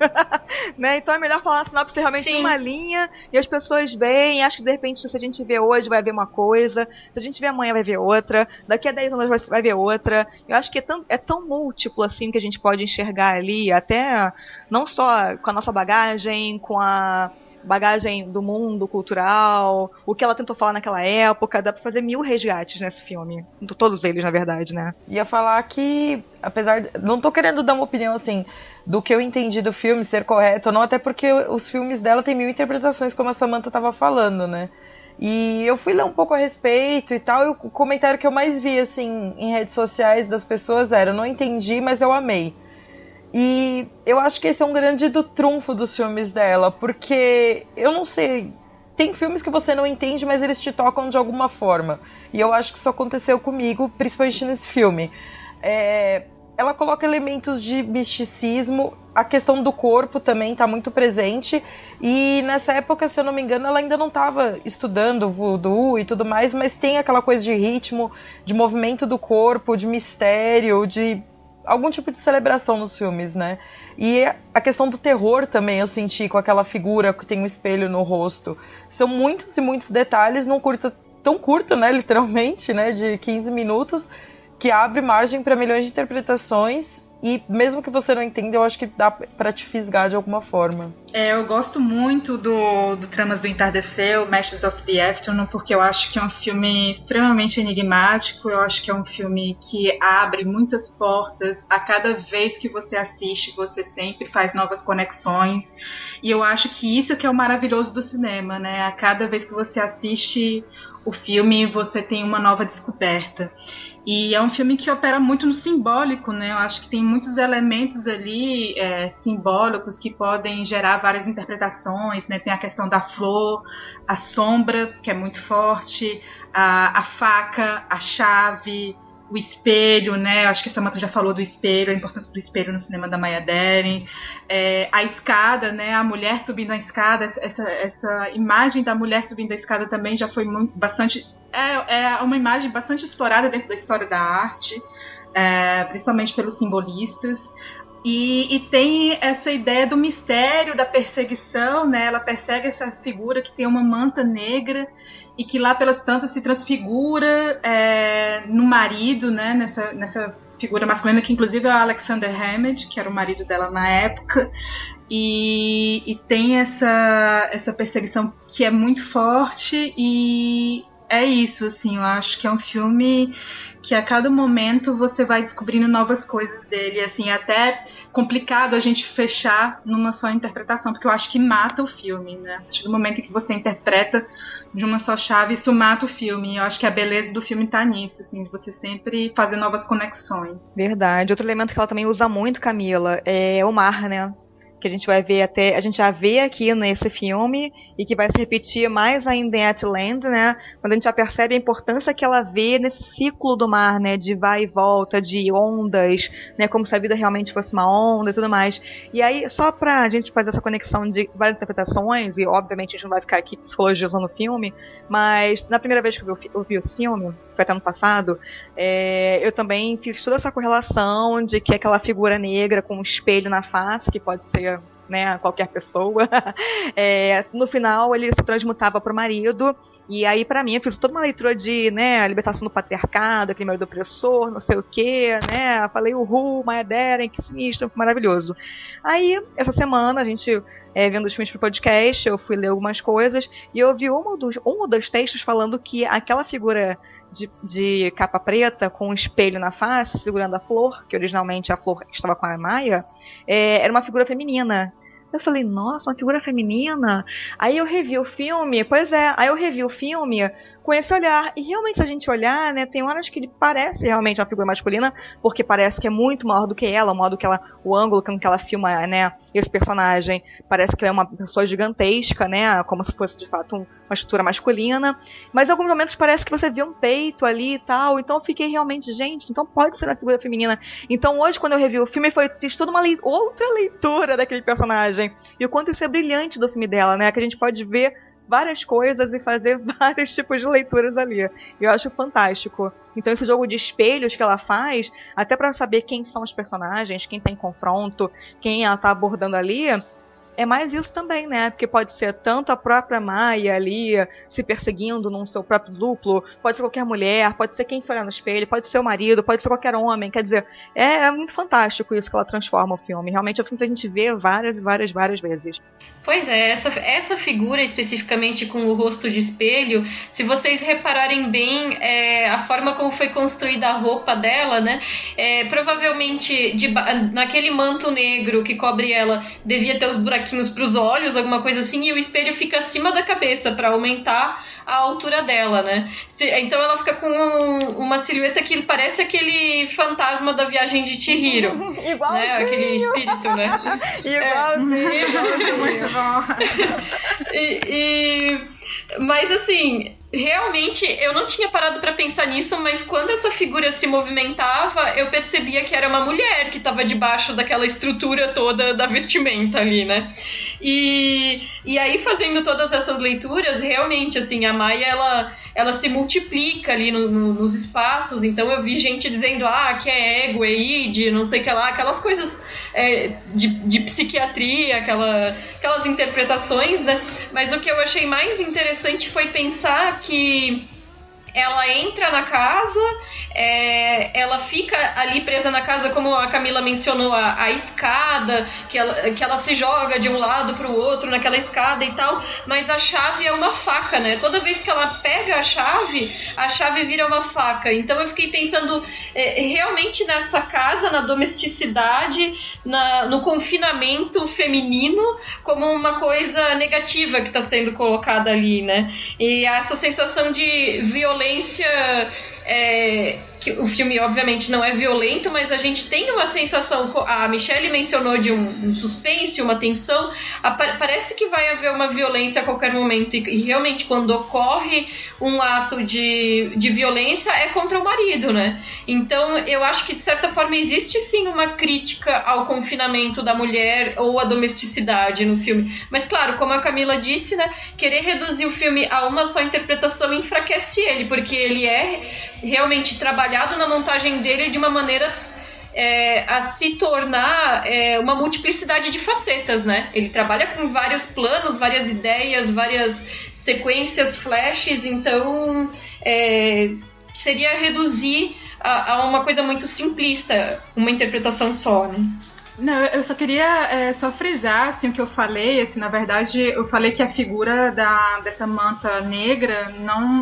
Né? Então é melhor falar a sinopse realmente em uma linha, e as pessoas veem, acho que de repente se a gente vê hoje vai ver uma coisa, se a gente vê amanhã vai ver outra, daqui a 10 anos vai ver outra. Eu acho que é tão múltiplo assim que a gente pode enxergar ali, até não só com a nossa bagagem, com a bagagem do mundo cultural, o que ela tentou falar naquela época, dá pra fazer 1000 resgates nesse filme. Todos eles, na verdade, né? Ia falar que, apesar de... Não tô querendo dar uma opinião, assim, do que eu entendi do filme ser correto ou não, até porque os filmes dela tem 1000 interpretações, como a Samantha tava falando, né? E eu fui ler um pouco a respeito e tal, e o comentário que eu mais vi, assim, em redes sociais das pessoas era: não entendi, mas eu amei. E eu acho que esse é um grande trunfo dos filmes dela, porque, eu não sei, tem filmes que você não entende, mas eles te tocam de alguma forma. E eu acho que isso aconteceu comigo, principalmente nesse filme. Ela coloca elementos de misticismo, a questão do corpo também está muito presente. E nessa época, se eu não me engano, ela ainda não estava estudando voodoo e tudo mais, mas tem aquela coisa de ritmo, de movimento do corpo, de mistério, de algum tipo de celebração nos filmes, né? E a questão do terror também eu senti com aquela figura que tem um espelho no rosto. São muitos e muitos detalhes num curta tão curto, né, literalmente, né, de 15 minutos, que abre margem para milhões de interpretações. E mesmo que você não entenda, eu acho que dá pra te fisgar de alguma forma. Eu gosto muito do Tramas do Entardecer, o Masters of the Afternoon, porque eu acho que é um filme extremamente enigmático. Eu acho que é um filme que abre muitas portas. A cada vez que você assiste, você sempre faz novas conexões. E eu acho que isso que é o maravilhoso do cinema, né? A cada vez que você assiste o filme, você tem uma nova descoberta. E é um filme que opera muito no simbólico, né? Eu acho que tem muitos elementos ali simbólicos que podem gerar várias interpretações, né? Tem a questão da flor, a sombra, que é muito forte, a faca, a chave, o espelho, né? Eu acho que a Samantha já falou do espelho, a importância do espelho no cinema da Maya Deren. A escada, né? A mulher subindo a escada, essa imagem da mulher subindo a escada também já foi bastante... É uma imagem bastante explorada dentro da história da arte, principalmente pelos simbolistas. E tem essa ideia do mistério, da perseguição, né? Ela persegue essa figura que tem uma manta negra e que lá pelas tantas se transfigura no marido, né? Nessa figura masculina, que inclusive é o Alexander Hammett, que era o marido dela na época, e tem essa perseguição que é muito forte, e é isso, assim, eu acho que é um filme que a cada momento você vai descobrindo novas coisas dele, assim, é até complicado a gente fechar numa só interpretação, porque eu acho que mata o filme, né? A partir do momento em que você interpreta de uma só chave, isso mata o filme, e eu acho que a beleza do filme tá nisso, assim, de você sempre fazer novas conexões. Verdade. Outro elemento que ela também usa muito, Camila, é o mar, né? Que a gente vai ver a gente já vê aqui nesse filme e que vai se repetir mais ainda em Atland, né? Quando a gente já percebe a importância que ela vê nesse ciclo do mar, né? De vai e volta, de ondas, né? Como se a vida realmente fosse uma onda e tudo mais. E aí, só pra gente fazer essa conexão de várias interpretações, e obviamente a gente não vai ficar aqui psicologizando o filme, mas na primeira vez que eu vi o filme, foi até ano passado, eu também fiz toda essa correlação de que aquela figura negra com um espelho na face, que pode ser, né, qualquer pessoa, no final ele se transmutava pro marido, e aí pra mim eu fiz toda uma leitura de, né, a libertação do patriarcado, aquele marido opressor, não sei o que, né, falei Maya Deren, que sinistro, maravilhoso. Aí, essa semana, a gente, vendo os filmes pro podcast, eu fui ler algumas coisas, e eu vi um ou dois textos falando que aquela figura de capa preta com um espelho na face, segurando a flor, que originalmente a flor estava com a Maya, era uma figura feminina. Eu falei, nossa, uma figura feminina? Aí eu revi o filme, com esse olhar. E realmente, se a gente olhar, né, tem horas que ele parece realmente uma figura masculina, porque parece que é muito maior do que ela, o ângulo com que ela filma, né, esse personagem, parece que é uma pessoa gigantesca, né, como se fosse de fato uma estrutura masculina. Mas em alguns momentos parece que você vê um peito ali e tal, então eu fiquei realmente, gente, então pode ser uma figura feminina. Então hoje, quando eu revi o filme, fiz toda uma outra leitura daquele personagem. E o quanto isso é brilhante do filme dela, né, que a gente pode ver várias coisas e fazer vários tipos de leituras ali. Eu acho fantástico. Então esse jogo de espelhos que ela faz, até para saber quem são os personagens, quem tá em confronto, quem ela tá abordando ali, é mais isso também, né? Porque pode ser tanto a própria Maya ali se perseguindo num seu próprio duplo, pode ser qualquer mulher, pode ser quem se olha no espelho, pode ser o marido, pode ser qualquer homem. Quer dizer, é muito fantástico isso que ela transforma o filme. Realmente é um filme que a gente vê várias vezes. Pois é, essa figura especificamente com o rosto de espelho, se vocês repararem bem a forma como foi construída a roupa dela, né? Provavelmente naquele manto negro que cobre ela, devia ter os buraquinhos para os olhos, alguma coisa assim, e o espelho fica acima da cabeça para aumentar a altura dela, né? Então ela fica com uma silhueta que parece aquele fantasma da Viagem de Chihiro. Igualzinho. Né? Aquele espírito, né? Igualzinho. Mas assim, realmente eu não tinha parado pra pensar nisso, mas quando essa figura se movimentava, eu percebia que era uma mulher que estava debaixo daquela estrutura toda da vestimenta ali, né? E aí, fazendo todas essas leituras, realmente, assim, a Maya, ela se multiplica ali nos espaços. Então eu vi gente dizendo, que é ego, é id, não sei o que lá, aquelas coisas de psiquiatria, aquelas interpretações, né? Mas o que eu achei mais interessante foi pensar que ela entra na casa, ela fica ali presa na casa, como a Camila mencionou, a escada, que ela se joga de um lado para o outro naquela escada e tal, mas a chave é uma faca, né? Toda vez que ela pega a chave vira uma faca. Então eu fiquei pensando realmente nessa casa, na domesticidade, no confinamento feminino, como uma coisa negativa que está sendo colocada ali, né? E essa sensação de violência, que o filme obviamente não é violento, mas a gente tem uma sensação, a Michelle mencionou de um suspense, uma tensão, parece que vai haver uma violência a qualquer momento, e realmente quando ocorre um ato de violência é contra o marido, né? Então eu acho que de certa forma existe sim uma crítica ao confinamento da mulher ou à domesticidade no filme, mas claro, como a Camila disse, né, querer reduzir o filme a uma só interpretação enfraquece ele, porque ele é realmente trabalhado na montagem dele de uma maneira a se tornar uma multiplicidade de facetas, né? Ele trabalha com vários planos, várias ideias, várias sequências, flashes, então seria reduzir a uma coisa muito simplista, uma interpretação só, né? Não, eu só queria só frisar assim, o que eu falei. Assim, na verdade, eu falei que a figura dessa manta negra,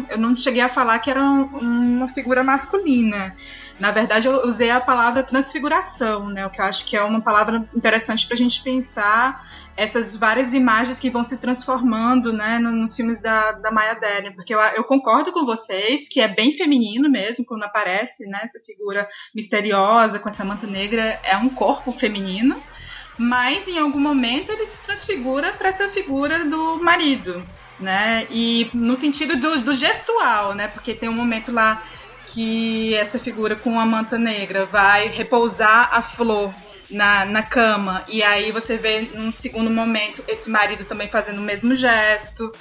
eu não cheguei a falar que era uma figura masculina. Na verdade, eu usei a palavra transfiguração, né? O que eu acho que é uma palavra interessante para a gente pensar essas várias imagens que vão se transformando, né, nos filmes da Maya Deren, porque eu concordo com vocês que é bem feminino mesmo quando aparece, né, essa figura misteriosa com essa manta negra, é um corpo feminino, mas em algum momento ele se transfigura para essa figura do marido, né, e no sentido do gestual, né, porque tem um momento lá que essa figura com a manta negra vai repousar a flor na cama, e aí você vê num segundo momento esse marido também fazendo o mesmo gesto.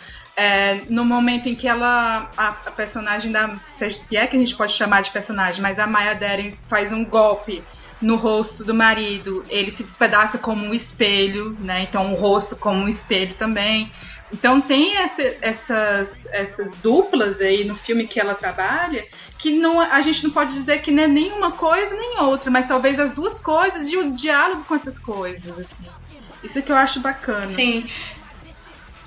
No momento em que a personagem se é que a gente pode chamar de personagem, mas a Maya Deren faz um golpe no rosto do marido, ele se despedaça como um espelho, né? Então o rosto como um espelho também. Então tem essas duplas aí no filme que ela trabalha, que a gente não pode dizer que não é nem uma coisa nem outra, mas talvez as duas coisas e o diálogo com essas coisas. Assim. Isso que eu acho bacana. Sim.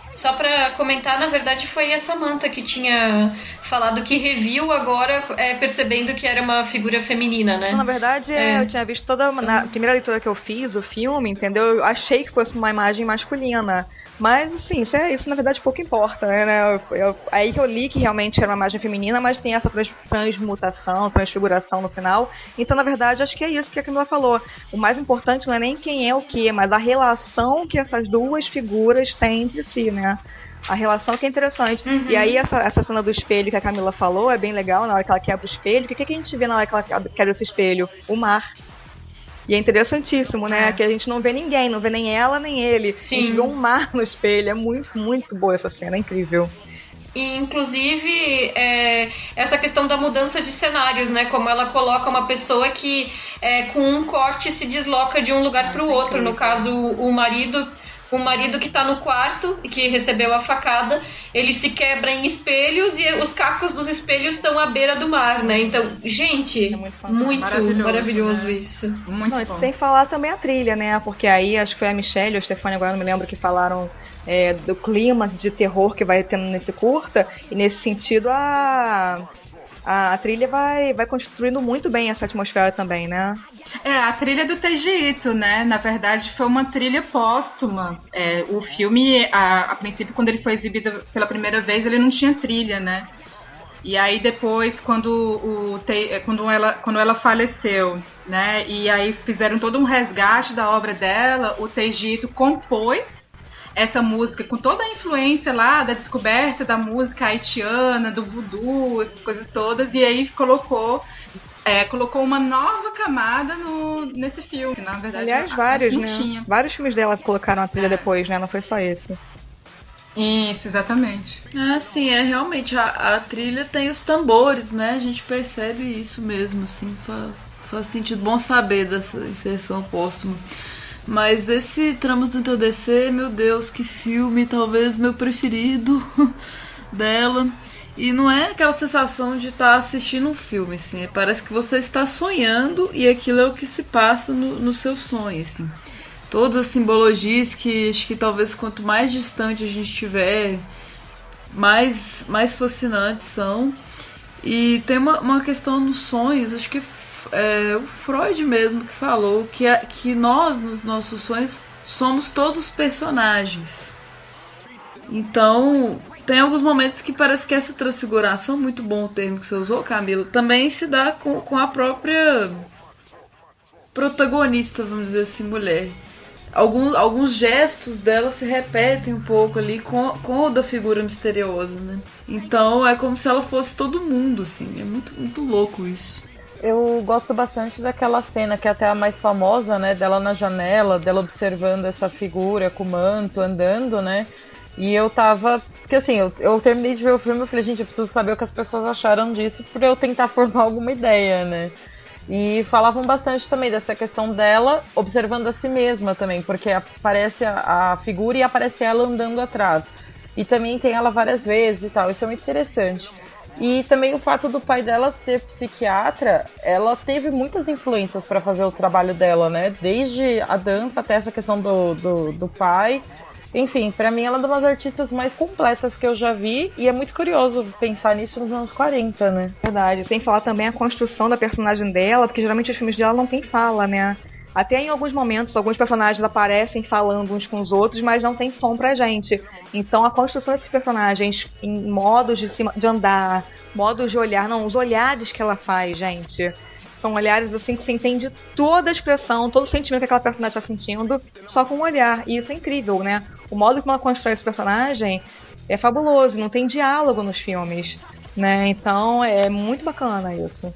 Só pra comentar, na verdade foi a Samantha que tinha falado que reviu agora, percebendo que era uma figura feminina, né? Na verdade, eu tinha visto na primeira leitura que eu fiz, o filme, entendeu? Eu achei que fosse uma imagem masculina. Mas, assim, isso na verdade pouco importa, né? Aí que eu li que realmente era uma imagem feminina, mas tem essa transmutação, transfiguração no final. Então, na verdade, acho que é isso que a Camila falou. O mais importante não é nem quem é o que, mas a relação que essas duas figuras têm entre si, né? A relação que é interessante. Uhum. E aí, essa cena do espelho que a Camila falou é bem legal, na hora que ela quebra o espelho. O que a gente vê na hora que ela quebra esse espelho? O mar. E é interessantíssimo, né? Que a gente não vê ninguém, não vê nem ela, nem ele. Sim. A gente vê um mar no espelho. É muito, muito boa essa cena, é incrível. E, inclusive, essa questão da mudança de cenários, né? Como ela coloca uma pessoa que, com um corte, se desloca de um lugar para o outro. No caso, o marido que tá no quarto e que recebeu a facada, ele se quebra em espelhos e os cacos dos espelhos estão à beira do mar, né? Então, gente, muito maravilhoso, né? Isso. Muito bom. Sem falar também a trilha, né? Porque aí, acho que foi a Michelle ou a Stefania, agora não me lembro, que falaram do clima de terror que vai tendo nesse curta, e nesse sentido a trilha vai construindo muito bem essa atmosfera também, né? A trilha do Teiji Ito, né? Na verdade, foi uma trilha póstuma. O filme, a princípio, quando ele foi exibido pela primeira vez, ele não tinha trilha, né? E aí depois, quando ela faleceu, né? E aí fizeram todo um resgate da obra dela, o Teiji Ito compôs essa música com toda a influência lá da descoberta da música haitiana, do voodoo, essas coisas todas, e aí colocou uma nova camada nesse filme, que na verdade, aliás, vários, não né? tinha. Vários filmes dela colocaram a trilha depois, né? Não foi só esse. Isso, exatamente. Sim, realmente, a trilha tem os tambores, né? A gente percebe isso mesmo, assim, faz sentido, bom saber dessa inserção póstuma. Mas esse Tramos do Entardecer, meu Deus, que filme, talvez meu preferido dela. E não é aquela sensação de estar assistindo um filme, assim, parece que você está sonhando e aquilo é o que se passa no seu sonho, assim. Todas as simbologias que acho que talvez quanto mais distante a gente estiver, mais fascinantes são. E tem uma questão nos sonhos, acho que o Freud mesmo que falou que nós, nos nossos sonhos, somos todos personagens. Então, tem alguns momentos que parece que essa transfiguração, muito bom o termo que você usou, Camila, também se dá com a própria protagonista, vamos dizer assim, mulher. Alguns gestos dela se repetem um pouco ali com o da figura misteriosa, né? Então é como se ela fosse todo mundo, assim. É muito, muito louco isso. Eu gosto bastante daquela cena que é até a mais famosa, né? Dela na janela, dela observando essa figura com o manto andando, né? E eu tava... Porque assim, eu terminei de ver o filme e eu falei, gente, eu preciso saber o que as pessoas acharam disso pra eu tentar formar alguma ideia, né? E falavam bastante também dessa questão dela observando a si mesma também, porque aparece a figura e aparece ela andando atrás. E também tem ela várias vezes e tal, isso é muito interessante. E também o fato do pai dela ser psiquiatra, ela teve muitas influências para fazer o trabalho dela, né? Desde a dança até essa questão do pai. Enfim, pra mim ela é uma das artistas mais completas que eu já vi, e é muito curioso pensar nisso nos anos 40, né? Verdade, sem falar também a construção da personagem dela, porque geralmente os filmes dela não tem fala, né? Até em alguns momentos, alguns personagens aparecem falando uns com os outros, mas não tem som pra gente. Então a construção desses personagens em modos de andar, modos de olhar, não, os olhares que ela faz, gente... São olhares assim que você entende toda a expressão, todo o sentimento que aquela personagem está sentindo, só com um olhar. E isso é incrível, né? O modo como ela constrói esse personagem é fabuloso, não tem diálogo nos filmes, né? Então é muito bacana isso.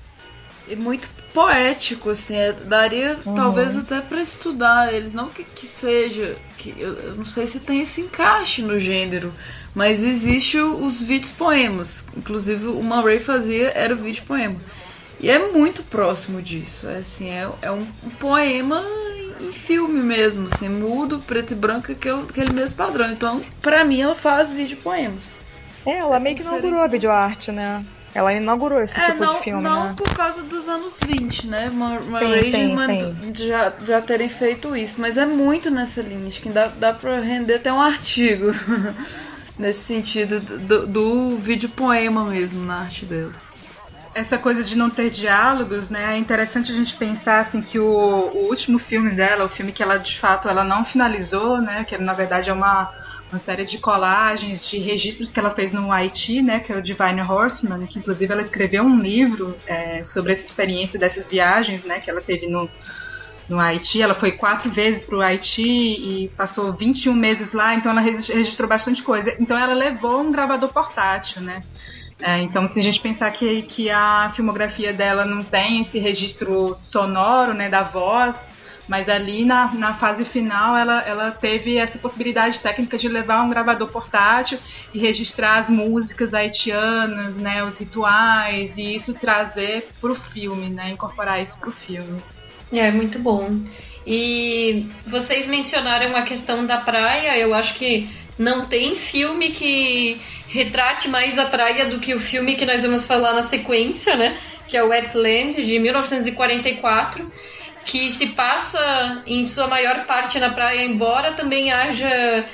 E muito poético, assim, daria talvez até para estudar eles, não que seja, eu não sei se tem esse encaixe no gênero, mas existe os vídeos poemas, inclusive o Man Ray era o vídeo poema. E é muito próximo disso, assim, é um poema em filme mesmo, assim, mudo, preto e branco, aquele mesmo padrão. Então, pra mim, ela faz vídeo poemas. Ela meio que inaugurou a videoarte, né? Ela inaugurou esse tipo de filme, não né? por causa dos anos 20, né? Já terem feito isso, mas é muito nessa linha, acho que dá pra render até um artigo nesse sentido do vídeo poema mesmo, na arte dela. Essa coisa de não ter diálogos, né? É interessante a gente pensar assim, que o último filme dela, o filme que ela de fato ela não finalizou, né? Que na verdade é uma série de colagens, de registros que ela fez no Haiti, né? Que é o Divine Horseman, que inclusive ela escreveu um livro sobre essa experiência dessas viagens, né? Que ela teve no Haiti. Ela foi 4 vezes pro Haiti e passou 21 meses lá, então ela registrou bastante coisa. Então ela levou um gravador portátil, né? Então, se a gente pensar que a filmografia dela não tem esse registro sonoro, né, da voz, mas ali na fase final ela teve essa possibilidade técnica de levar um gravador portátil e registrar as músicas haitianas, né, os rituais, e isso trazer pro filme, né, incorporar isso pro filme. É muito bom. E vocês mencionaram a questão da praia. Eu acho que não tem filme que retrate mais a praia do que o filme que nós vamos falar na sequência, né? Que é o Wetland, de 1944, que se passa em sua maior parte na praia, embora também haja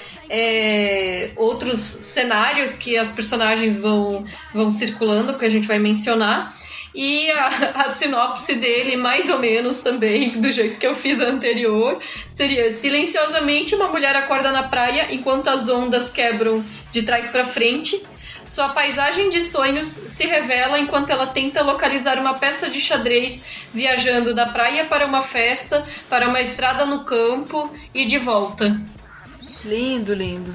outros cenários que as personagens vão circulando, que a gente vai mencionar. E a sinopse dele, mais ou menos também, do jeito que eu fiz a anterior, seria: silenciosamente uma mulher acorda na praia enquanto as ondas quebram de trás para frente. Sua paisagem de sonhos se revela enquanto ela tenta localizar uma peça de xadrez, viajando da praia para uma festa, para uma estrada no campo e de volta. Lindo, lindo.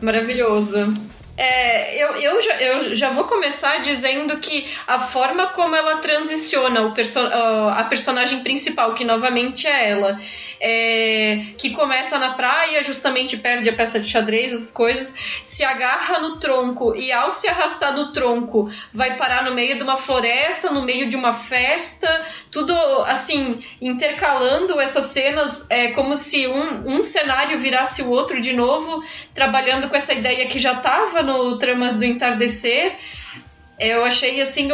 Maravilhoso. Eu já vou começar dizendo que a forma como ela transiciona a personagem principal, que novamente é ela, que começa na praia, justamente perde a peça de xadrez, essas coisas, se agarra no tronco e, ao se arrastar no tronco, vai parar no meio de uma floresta, no meio de uma festa, tudo assim, intercalando essas cenas, como se um cenário virasse o outro de novo, trabalhando com essa ideia que já estava no Tramas do Entardecer. Eu achei assim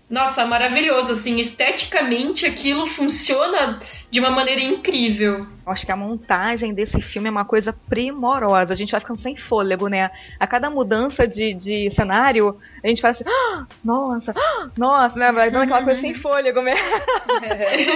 nossa, maravilhoso, assim, esteticamente aquilo funciona de uma maneira incrível. Eu acho que a montagem desse filme é uma coisa primorosa. A gente vai ficando sem fôlego, né? A cada mudança de cenário, a gente fala assim, nossa, né? Vai dando aquela coisa sem fôlego mesmo.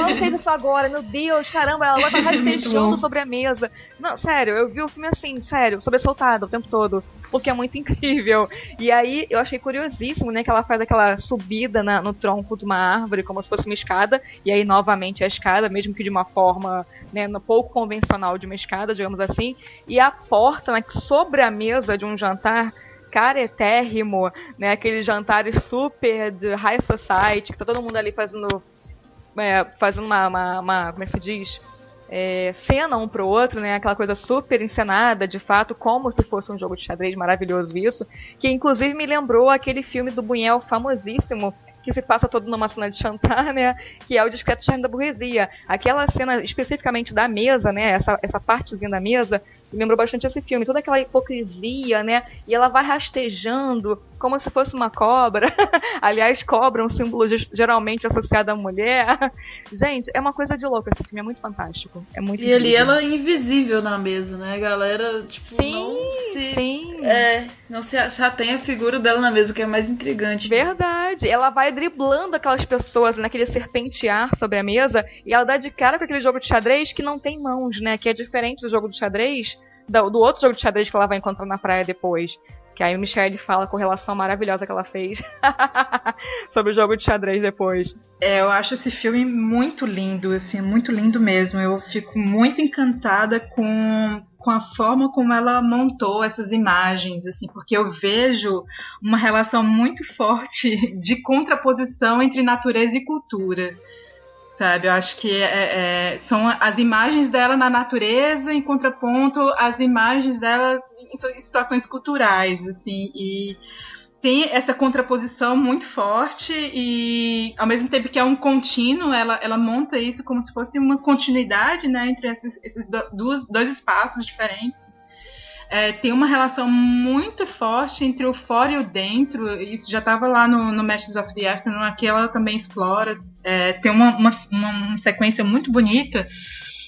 Não fez isso agora, meu Deus, caramba, ela vai estar rastejando sobre a mesa. Não, sério, eu vi o filme assim, sério, sobressaltada o tempo todo, porque é muito incrível. E aí, eu achei curiosíssimo, né, que ela faz aquela subida no tronco de uma árvore, como se fosse uma escada, e aí, novamente, a escada, mesmo que de uma forma, né, pouco convencional de uma escada, digamos assim, e a porta, né, sobre a mesa de um jantar caretérrimo, né, aqueles jantares super de high society, que tá todo mundo ali fazendo uma como é que se diz? Cena um pro outro, né, aquela coisa super encenada, de fato, como se fosse um jogo de xadrez, maravilhoso isso, que inclusive me lembrou aquele filme do Buñuel famosíssimo, que se passa todo numa cena de jantar, né, que é o Discreto Charme da Burguesia. Aquela cena especificamente da mesa, né, essa partezinha da mesa, Me lembrou bastante esse filme, toda aquela hipocrisia, né? E ela vai rastejando como se fosse uma cobra. Aliás, cobra é um símbolo geralmente associado à mulher. Gente, é uma coisa de louco esse filme, é muito fantástico. É muito E ali ela é invisível na mesa, né? A galera, tipo, não se atém a figura dela na mesa, o que é mais intrigante. Verdade. Ela vai driblando aquelas pessoas naquele serpentear sobre a mesa e ela dá de cara com aquele jogo de xadrez que não tem mãos, né? Que é diferente do jogo de xadrez, do outro jogo de xadrez que ela vai encontrar na praia depois. Que aí a Michelle fala a correlação maravilhosa que ela fez sobre o jogo de xadrez depois. Eu acho esse filme muito lindo, assim, muito lindo mesmo. Eu fico muito encantada com a forma como ela montou essas imagens, assim, porque eu vejo uma relação muito forte de contraposição entre natureza e cultura. Sabe, eu acho que são as imagens dela na natureza em contraponto às imagens dela em situações culturais, assim, e tem essa contraposição muito forte e ao mesmo tempo que é um contínuo, ela monta isso como se fosse uma continuidade, né, entre esses dois espaços diferentes. Tem uma relação muito forte entre o fora e o dentro. Isso já estava lá no Masters of the Afternoon, aqui ela também explora. Tem uma sequência muito bonita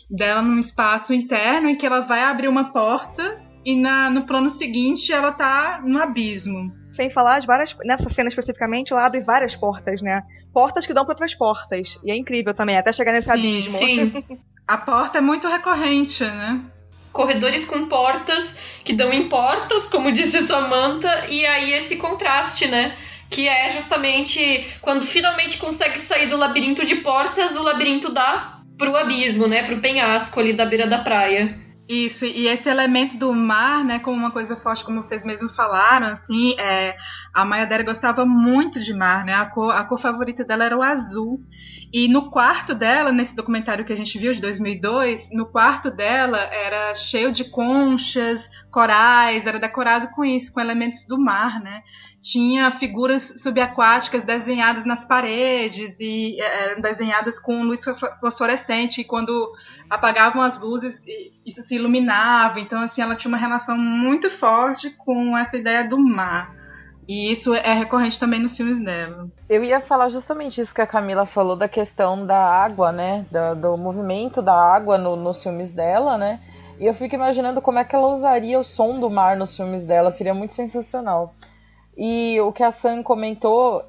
dela num espaço interno em que ela vai abrir uma porta e no plano seguinte ela tá no abismo. Sem falar nessa cena especificamente, ela abre várias portas, né? Portas que dão para outras portas. E é incrível também, até chegar nesse abismo. Sim. A porta é muito recorrente, né? Corredores com portas que dão em portas, como disse Samantha, e aí esse contraste, né? Que é justamente quando finalmente consegue sair do labirinto de portas, o labirinto dá pro abismo, né? Pro penhasco ali da beira da praia. Isso, e esse elemento do mar, né, como uma coisa forte, como vocês mesmos falaram, assim, a Maya Deren gostava muito de mar, né, a cor favorita dela era o azul, e no quarto dela, nesse documentário que a gente viu de 2002, no quarto dela era cheio de conchas, corais, era decorado com isso, com elementos do mar, né, tinha figuras subaquáticas desenhadas nas paredes e eram desenhadas com luz fosforescente e quando apagavam as luzes isso se iluminava, então assim ela tinha uma relação muito forte com essa ideia do mar e isso é recorrente também nos filmes dela. Eu ia falar justamente isso que a Camila falou da questão da água, né, do movimento da água nos filmes dela, né, e eu fico imaginando como é que ela usaria o som do mar nos filmes dela, seria muito sensacional. E o que a Sam comentou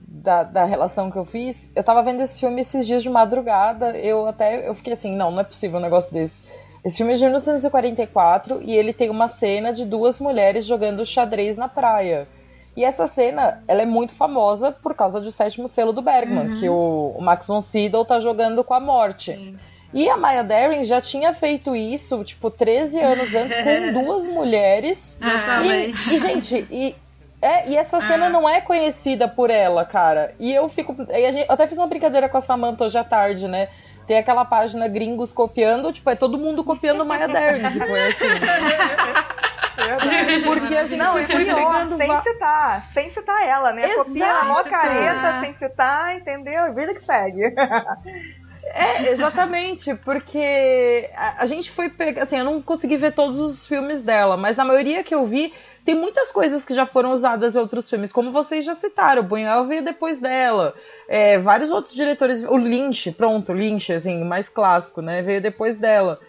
da relação que eu fiz, eu tava vendo esse filme esses dias de madrugada, eu fiquei assim, não é possível um negócio desse. Esse filme é de 1944 e ele tem uma cena de duas mulheres jogando xadrez na praia. E essa cena, ela é muito famosa por causa do 7º selo do Bergman, que o Max von Sydow tá jogando com a morte. Sim. E a Maya Deren já tinha feito isso, tipo, 13 anos antes, com duas mulheres. E gente... E essa cena não é conhecida por ela, cara. E eu fico... eu até fiz uma brincadeira com a Samantha hoje à tarde, né? Tem aquela página gringos copiando, tipo, é todo mundo copiando Maya Deren, tipo, é assim. Porque a gente foi pegando... Sem citar ela, né? Exato. Copia a mó careta, sem citar, entendeu? Vida que segue. Exatamente, porque a gente foi pegar... Assim, eu não consegui ver todos os filmes dela, mas na maioria que eu vi... Tem muitas coisas que já foram usadas em outros filmes, como vocês já citaram, o Buñuel veio depois dela, vários outros diretores, o Lynch, assim, mais clássico, né, veio depois dela.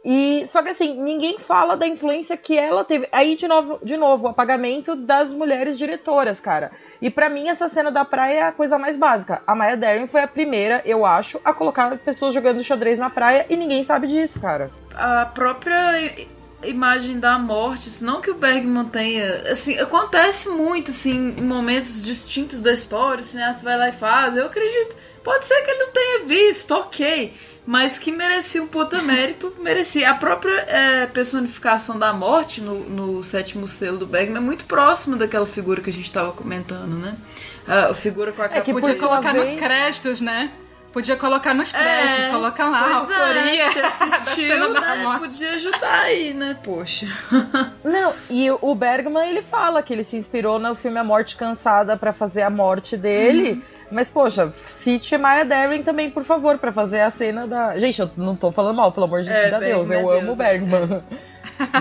E, só que assim, ninguém fala da influência que ela teve. Aí, de novo, o apagamento das mulheres diretoras, cara. E pra mim, essa cena da praia é a coisa mais básica. A Maya Deren foi a primeira, eu acho, a colocar pessoas jogando xadrez na praia e ninguém sabe disso, cara. A própria... imagem da morte, senão que o Bergman tenha, assim, acontece muito, assim, em momentos distintos da história, o cineasta vai lá e faz, eu acredito, pode ser que ele não tenha visto, ok, mas que merecia um puta mérito, merecia. A própria personificação da morte no 7º selo do Bergman é muito próxima daquela figura que a gente tava comentando, né, a figura com a que podia colocar nos créditos, né? Podia colocar nos créditos, coloca lá a autoria. Você assistiu, né? Podia ajudar aí, né? Poxa. Não, e o Bergman, ele fala que ele se inspirou no filme A Morte Cansada pra fazer a morte dele. Mas, poxa, cite Maya Deren também, por favor, pra fazer a cena da... Gente, eu não tô falando mal, pelo amor de Deus, eu amo o Bergman.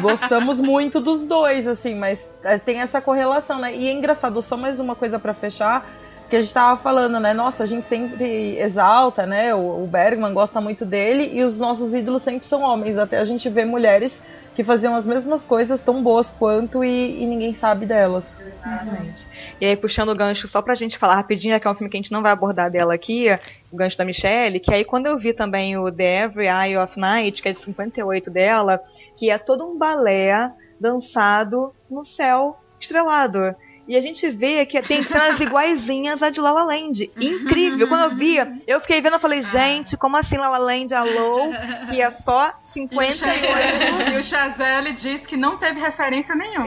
Gostamos muito dos dois, assim, mas tem essa correlação, né? E é engraçado, só mais uma coisa pra fechar, que a gente tava falando, né? Nossa, a gente sempre exalta, né? O Bergman gosta muito dele e os nossos ídolos sempre são homens. Até a gente vê mulheres que faziam as mesmas coisas tão boas quanto e ninguém sabe delas. Exatamente. E aí, puxando o gancho, só pra gente falar rapidinho, que é um filme que a gente não vai abordar dela aqui, o gancho da Michelle, que aí quando eu vi também o The Every Eye of Night, que é de 58 dela, que é todo um balé dançado no céu estrelado. E a gente vê que tem cenas iguaizinhas a de La La Land. Incrível. Quando eu via, eu fiquei vendo e falei, gente, como assim La La Land Alô? Que é só 58. E o Chazelle disse que não teve referência nenhuma.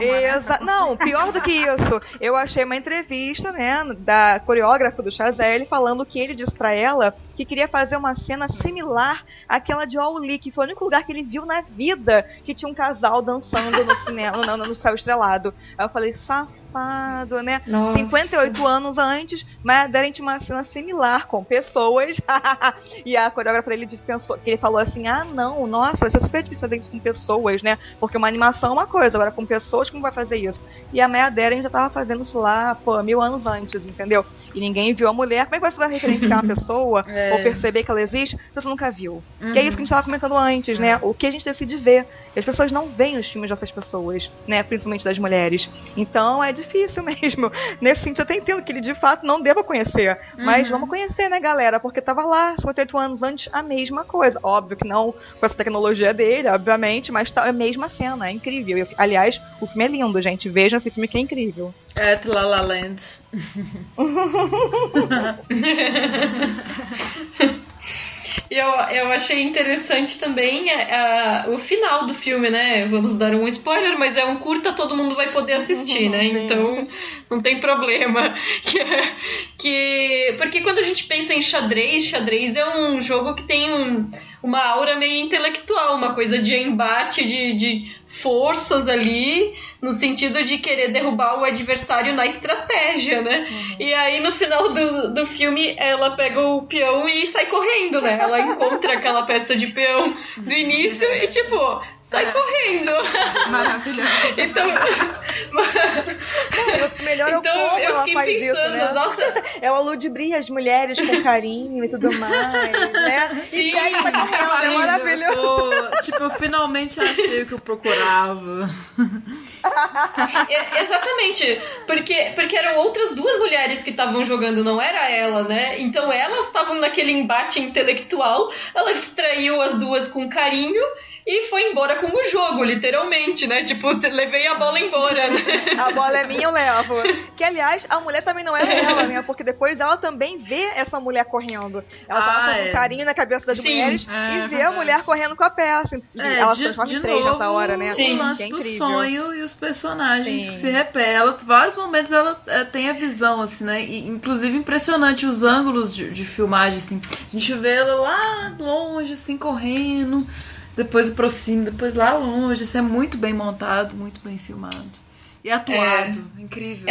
Não, pior do que isso. Eu achei uma entrevista, né, da coreógrafa do Chazelle falando que ele disse pra ela que queria fazer uma cena similar àquela de All-Lee, que foi o único lugar que ele viu na vida que tinha um casal dançando no cinema, no céu estrelado. Aí eu falei, safado, né? Nossa. 58 anos antes, mas Deren tinha uma cena similar com pessoas. E a coreógrafa dele pensou, que ele falou assim, não, nossa, vai ser super difícil fazer isso com pessoas, né? Porque uma animação é uma coisa, agora com pessoas, como vai fazer isso? E a Maya Deren já tava fazendo isso lá, 1000 anos antes, entendeu? E ninguém viu a mulher. Como é que você vai referenciar uma pessoa ou perceber que ela existe se você nunca viu? Que é isso que a gente tava comentando antes, né? O que a gente decide ver. E as pessoas não veem os filmes dessas pessoas, né? Principalmente das mulheres. Então é difícil mesmo. Nesse sentido, eu até entendo que ele de fato não deva conhecer. Mas vamos conhecer, né, galera? Porque tava lá, 58 anos antes, a mesma coisa. Óbvio que não com essa tecnologia dele, obviamente, mas tá a mesma cena, é incrível. E, aliás, o filme é lindo, gente. Vejam esse filme que é incrível. La La Land. Eu achei interessante também o final do filme, né? Vamos dar um spoiler, mas é um curta, todo mundo vai poder assistir, né? Então não tem problema. Porque quando a gente pensa em xadrez é um jogo que tem uma aura meio intelectual, uma coisa de embate, de forças ali, no sentido de querer derrubar o adversário na estratégia, né? E aí no final do filme ela pega o peão e sai correndo, né? Ela encontra aquela peça de peão do início e tipo, sai correndo. Maravilhoso. Então, melhor então eu fiquei pensando, isso, né? nossa, ela ludibria as mulheres com carinho e tudo mais, né? Sim, é maravilhoso. Tipo, eu finalmente achei o que eu procurava. Exatamente, porque eram outras duas mulheres que estavam jogando, não era ela, né? Então elas estavam naquele embate intelectual, ela distraiu as duas com carinho e foi embora com o jogo, literalmente, né? Tipo, levei a bola embora, né? A bola é minha, eu levo. Que, aliás, a mulher também não é ela, né? Porque depois ela também vê essa mulher correndo. Ela tava com carinho na cabeça das mulheres e vê a mulher correndo com a peça. Ela se transforma em três nessa hora, né? O lance do sonho e os personagens que se repelam. Vários momentos ela tem a visão, assim, né? E, inclusive, impressionante os ângulos de filmagem, assim. A gente vê ela lá longe, assim, correndo, depois aproxima, depois lá longe. Isso é muito bem montado, muito bem filmado. E atuado, incrível.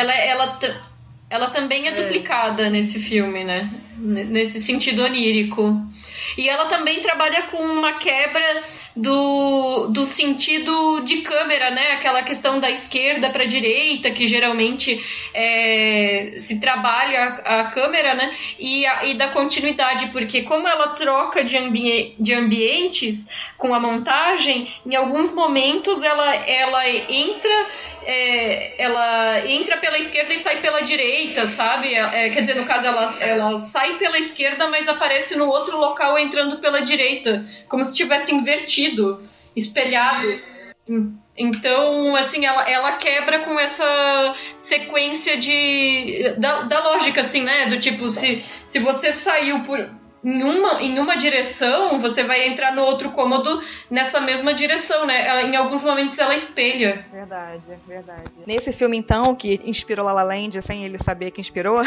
Ela também é duplicada nesse filme, né? Nesse sentido onírico. E ela também trabalha com uma quebra do sentido de câmera, né? Aquela questão da esquerda para a direita, que geralmente se trabalha a câmera, né? E da continuidade, porque como ela troca de ambientes com a montagem, em alguns momentos ela entra pela esquerda e sai pela direita, sabe? Quer dizer, no caso, ela sai pela esquerda, mas aparece no outro local entrando pela direita, como se tivesse invertido, espelhado. Então, assim, ela quebra com essa sequência da lógica, assim, né? Do tipo, se você saiu em uma direção, você vai entrar no outro cômodo nessa mesma direção, né? Em alguns momentos ela espelha. Verdade. Nesse filme, então, que inspirou La La Land, sem ele saber que inspirou,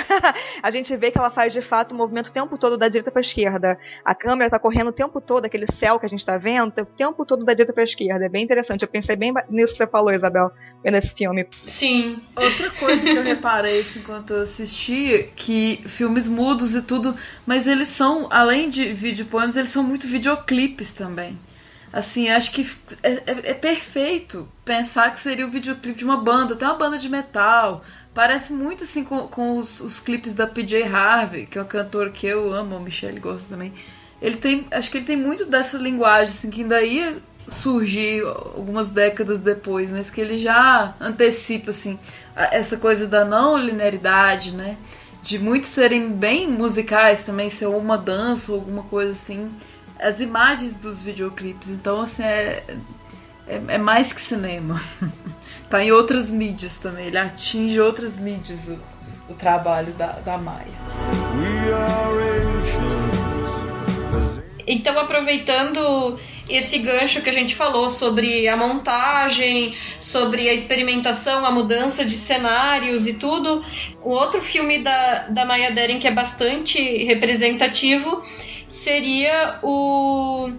a gente vê que ela faz, de fato, o movimento o tempo todo da direita pra esquerda. A câmera tá correndo o tempo todo, aquele céu que a gente tá vendo, o tempo todo da direita pra esquerda. É bem interessante. Eu pensei bem nisso que você falou, Isabel, vendo esse filme. Sim. Outra coisa que eu reparei, assim, enquanto eu assisti, que filmes mudos e tudo, mas eles são, além de videopoemas, eles são muito videoclipes também. Assim, acho que é perfeito pensar que seria o videoclipe de uma banda, até uma banda de metal. Parece muito assim com os clipes da PJ Harvey, que é uma cantora que eu amo, a Michelle gosta também. Acho que ele tem muito dessa linguagem, assim, que ainda ia surgir algumas décadas depois, mas que ele já antecipa, assim, essa coisa da não linearidade, né? De muitos serem bem musicais também, ser uma dança ou alguma coisa assim. As imagens dos videoclipes, então, assim, é mais que cinema. Tá em outras mídias também, ele atinge outras mídias o trabalho da Maia. Então, aproveitando esse gancho que a gente falou sobre a montagem, sobre a experimentação, a mudança de cenários e tudo, o outro filme da Maya Deren que é bastante representativo seria o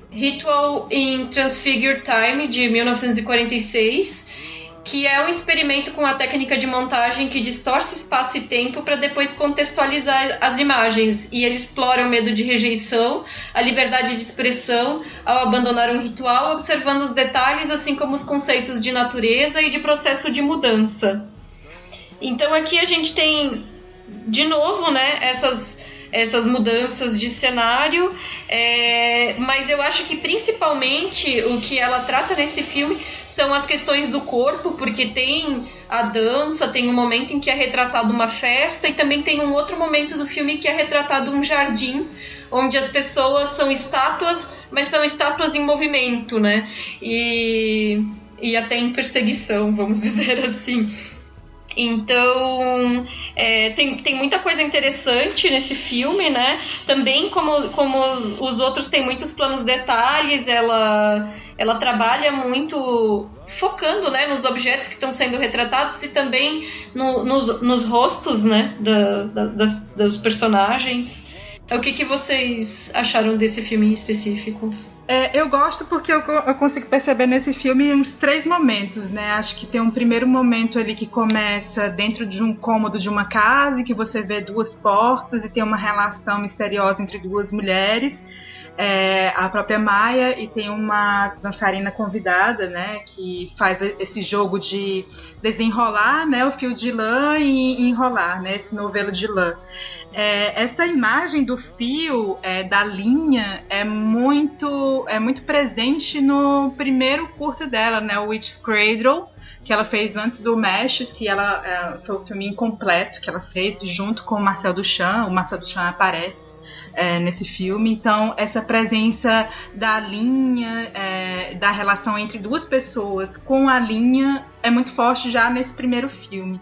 Ritual in Transfigured Time, de 1946, que é um experimento com a técnica de montagem que distorce espaço e tempo para depois contextualizar as imagens. E ele explora o medo de rejeição, a liberdade de expressão ao abandonar um ritual, observando os detalhes, assim como os conceitos de natureza e de processo de mudança. Então aqui a gente tem, de novo, né, essas mudanças de cenário, mas eu acho que principalmente o que ela trata nesse filme são as questões do corpo, porque tem a dança, tem um momento em que é retratado uma festa e também tem um outro momento do filme que é retratado um jardim, onde as pessoas são estátuas, mas são estátuas em movimento, né? E até em perseguição, vamos dizer assim. Então, tem muita coisa interessante nesse filme, né? Também, como os outros têm muitos planos detalhes, ela trabalha muito focando, né, nos objetos que estão sendo retratados e também nos rostos, né, dos personagens. O que vocês acharam desse filme em específico? Eu gosto porque eu consigo perceber nesse filme uns 3 momentos, né? Acho que tem um primeiro momento ali que começa dentro de um cômodo de uma casa, em que você vê 2 portas e tem uma relação misteriosa entre 2 mulheres, a própria Maia, e tem uma dançarina convidada, né? Que faz esse jogo de desenrolar, né, o fio de lã e enrolar, né, esse novelo de lã. Essa imagem do fio, da linha, é muito presente no primeiro curta dela, né, o Witch's Cradle, que ela fez antes do Meshes, que foi o filme incompleto que ela fez junto com o Marcel Duchamp. O Marcel Duchamp aparece nesse filme. Então, essa presença da linha, da relação entre 2 pessoas com a linha é muito forte já nesse primeiro filme.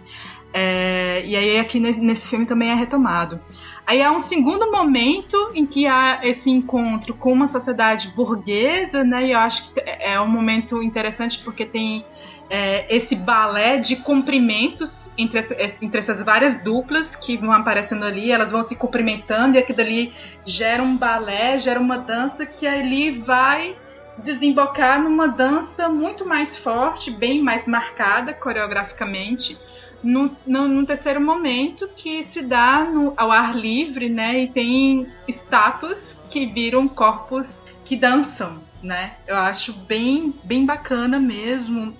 E aí aqui nesse filme também é retomado. Aí há um segundo momento em que há esse encontro com uma sociedade burguesa, né? E eu acho que é um momento interessante porque tem esse balé de comprimentos entre essas várias duplas que vão aparecendo ali, elas vão se cumprimentando e aquilo ali gera um balé, gera uma dança que ali vai desembocar numa dança muito mais forte, bem mais marcada coreograficamente, no terceiro momento, que se dá ao ar livre, né? E tem estátuas que viram corpos que dançam, né? Eu acho bem bacana mesmo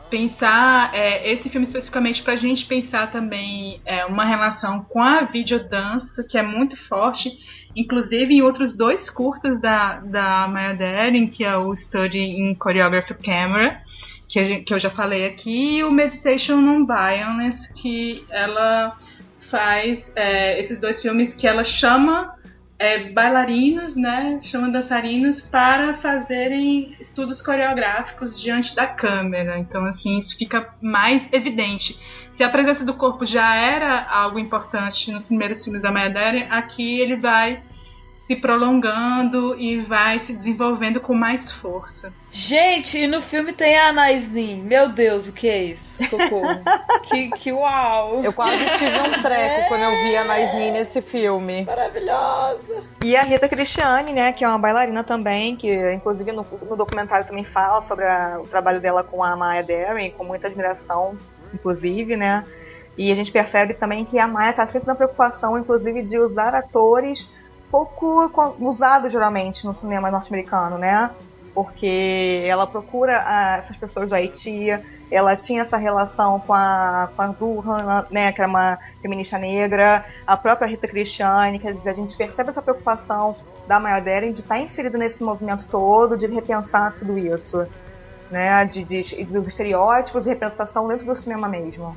pensar esse filme especificamente pra gente pensar também uma relação com a videodança, que é muito forte, inclusive em outros 2 curtas da Maya Deren, que é o Study in Choreographic Camera, que eu já falei aqui, e o Meditation on Violence, que ela faz esses 2 filmes que ela chama bailarinos, né, chama dançarinos para fazerem estudos coreográficos diante da câmera. Então, assim, isso fica mais evidente. Se a presença do corpo já era algo importante nos primeiros filmes da Maya Deren, aqui ele vai se prolongando e vai se desenvolvendo com mais força. Gente, e no filme tem a Anais Nin. Meu Deus, o que é isso? Socorro. que uau! Eu quase tive um treco quando eu vi a Anais Nin nesse filme. Maravilhosa! E a Rita Christiani, né, que é uma bailarina também, que inclusive no documentário também fala sobre o trabalho dela com a Maya Deren, com muita admiração, inclusive, né? E a gente percebe também que a Maya está sempre na preocupação, inclusive, de usar atores pouco usado geralmente no cinema norte-americano, né? Porque ela procura essas pessoas do Haiti, ela tinha essa relação com a Durham, né, que era uma feminista negra, a própria Rita Christiane, quer dizer, a gente percebe essa preocupação da Maya Deren de estar inserida nesse movimento todo, de repensar tudo isso, né, dos estereótipos e representação dentro do cinema mesmo.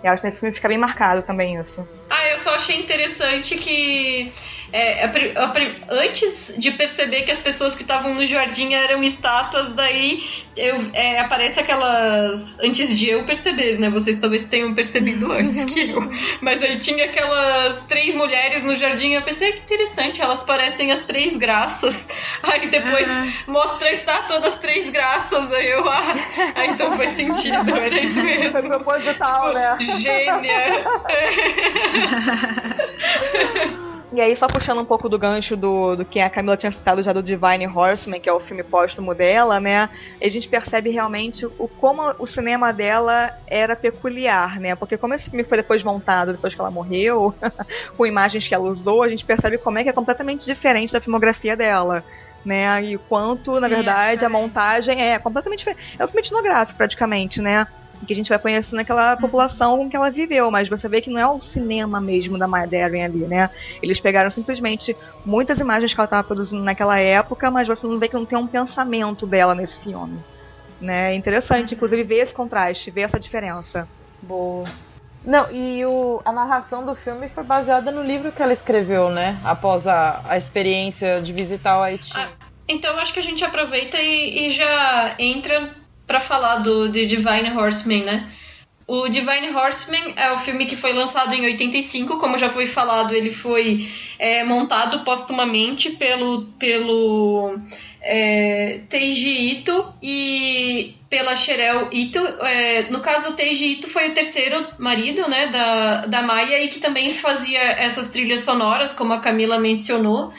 E acho que nesse filme fica bem marcado também isso. Eu só achei interessante que antes de perceber que as pessoas que estavam no jardim eram estátuas, daí aparece aquelas... Antes de eu perceber, né? Vocês talvez tenham percebido antes que eu. Mas aí tinha aquelas 3 mulheres no jardim e eu pensei, que interessante, elas parecem as 3 graças. Aí depois mostra a estátua das 3 graças, aí eu... então faz sentido, era isso mesmo. Foi proposital, né? Gênia! E aí, só puxando um pouco do gancho do que a Camila tinha citado já do Divine Horseman, que é o filme póstumo dela, né? A gente percebe realmente como o cinema dela era peculiar, né? Porque como esse filme foi depois montado, depois que ela morreu, com imagens que ela usou, a gente percebe como é que é completamente diferente da filmografia dela, né? E quanto, na verdade, a montagem é completamente diferente. É um filme etnográfico, praticamente, né? Que a gente vai conhecendo aquela população com que ela viveu, mas você vê que não é o cinema mesmo da Maya Deren ali, né? Eles pegaram simplesmente muitas imagens que ela estava produzindo naquela época, mas você não vê que não tem um pensamento dela nesse filme, né? É interessante, inclusive, ver esse contraste, ver essa diferença. Boa. Não, e a narração do filme foi baseada no livro que ela escreveu, né? Após a experiência de visitar o Haiti. Então acho que a gente aproveita e já entra para falar do The Divine Horseman, né? O Divine Horseman é o filme que foi lançado em 85, como já foi falado, ele foi montado póstumamente pelo Teiji Ito e pela Cherelle Ito. No caso, o Teiji Ito foi o terceiro marido, né, da Maya, e que também fazia essas trilhas sonoras, como a Camila mencionou.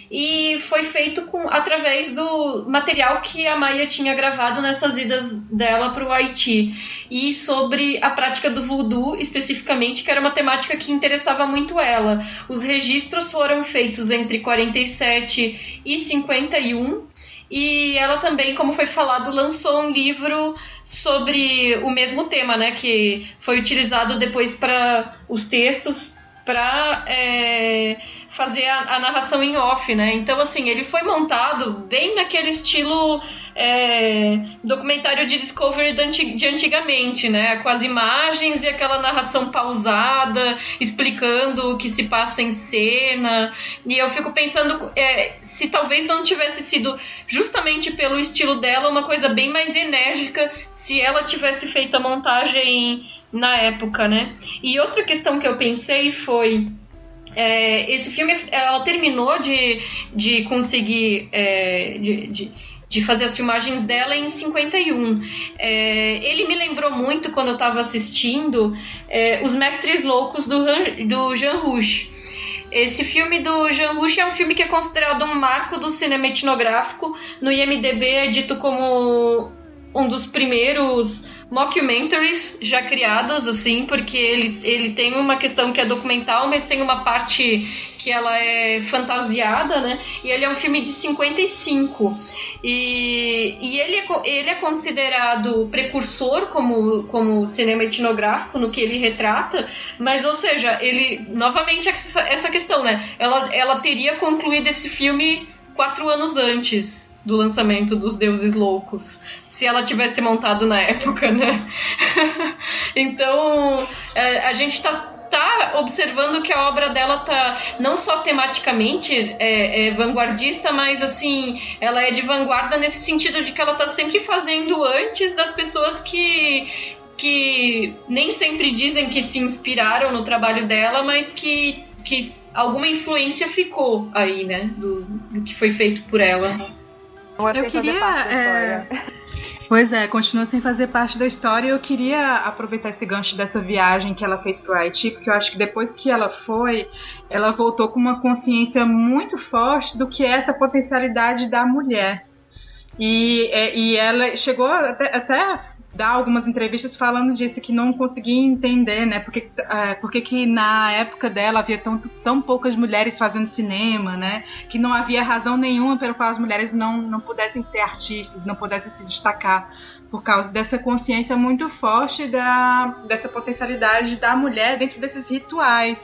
E foi feito através do material que a Maya tinha gravado nessas idas dela para o Haiti. E sobre a prática do voodoo, especificamente, que era uma temática que interessava muito ela. Os registros foram feitos entre 47 e 51. E ela também, como foi falado, lançou um livro sobre o mesmo tema, né? Que foi utilizado depois para os textos para fazer a narração em off, né? Então, assim, ele foi montado bem naquele estilo documentário de Discovery de antigamente, né? Com as imagens e aquela narração pausada, explicando o que se passa em cena. E eu fico pensando se talvez não tivesse sido justamente pelo estilo dela uma coisa bem mais enérgica se ela tivesse feito a montagem na época, né? E outra questão que eu pensei foi... esse filme, ela terminou de conseguir... de fazer as filmagens dela em 51. Ele me lembrou muito, quando eu estava assistindo, Os Mestres Loucos do Jean Rouch. Esse filme do Jean Rouch é um filme que é considerado um marco do cinema etnográfico. No IMDb é dito como um dos primeiros mockumentaries já criados, assim, porque ele tem uma questão que é documental, mas tem uma parte que ela é fantasiada, né? E ele é um filme de 55. E ele é considerado precursor como cinema etnográfico no que ele retrata, mas, ou seja, ele, novamente, essa questão, né? Ela teria concluído esse filme 4 anos antes do lançamento dos Deuses Loucos, se ela tivesse montado na época, né? Então, a gente tá observando que a obra dela tá não só tematicamente vanguardista, mas assim, ela é de vanguarda nesse sentido de que ela tá sempre fazendo antes das pessoas que nem sempre dizem que se inspiraram no trabalho dela, mas que alguma influência ficou aí, né, do que foi feito por ela. Eu queria... Pois é, continua sem fazer parte da história. Eu queria aproveitar esse gancho dessa viagem que ela fez pro Haiti, porque eu acho que depois que ela foi, ela voltou com uma consciência muito forte do que é essa potencialidade da mulher. E ela chegou até dá algumas entrevistas falando disso, que não conseguia entender, né, porque que na época dela havia tão poucas mulheres fazendo cinema, né, que não havia razão nenhuma pela qual as mulheres não pudessem ser artistas, não pudessem se destacar, por causa dessa consciência muito forte dessa potencialidade da mulher dentro desses rituais.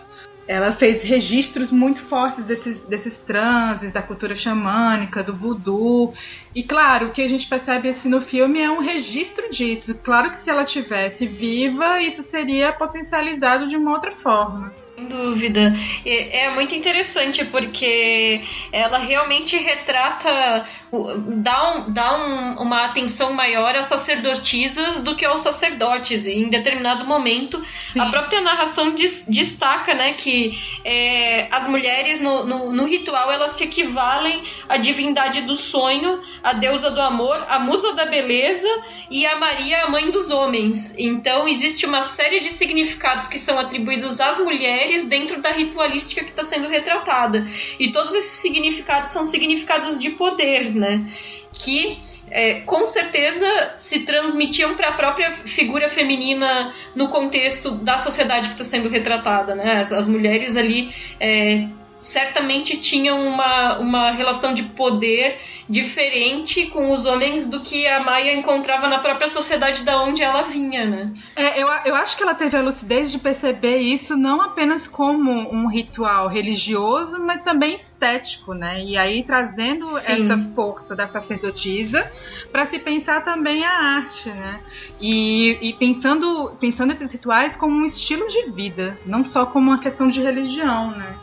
Ela fez registros muito fortes desses transes, da cultura xamânica, do voodoo. E claro, o que a gente percebe assim, no filme é um registro disso. Claro que se ela tivesse viva, isso seria potencializado de uma outra forma. Sem dúvida. É muito interessante porque ela realmente retrata, dá uma atenção maior às sacerdotisas do que aos sacerdotes. E em determinado momento, sim, a própria narração destaca, né, que as mulheres no ritual elas se equivalem à divindade do sonho, à deusa do amor, à musa da beleza e a Maria, a mãe dos homens. Então existe uma série de significados que são atribuídos às mulheres dentro da ritualística que está sendo retratada. E todos esses significados são significados de poder, né? Que com certeza se transmitiam para a própria figura feminina no contexto da sociedade que está sendo retratada, né? As mulheres ali certamente tinham uma relação de poder diferente com os homens do que a Maia encontrava na própria sociedade da onde ela vinha, né? Eu acho que ela teve a lucidez de perceber isso não apenas como um ritual religioso, mas também estético, né? E aí trazendo, sim, essa força da sacerdotisa para se pensar também a arte, né? E pensando esses rituais como um estilo de vida, não só como uma questão de religião, né?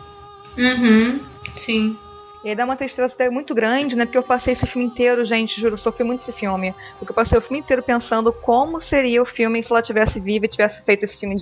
Uhum, sim. E aí dá uma tristeza até muito grande, né? Porque eu passei esse filme inteiro, gente, juro, sofri muito esse filme. Porque eu passei o filme inteiro pensando como seria o filme se ela tivesse viva e tivesse feito esse filme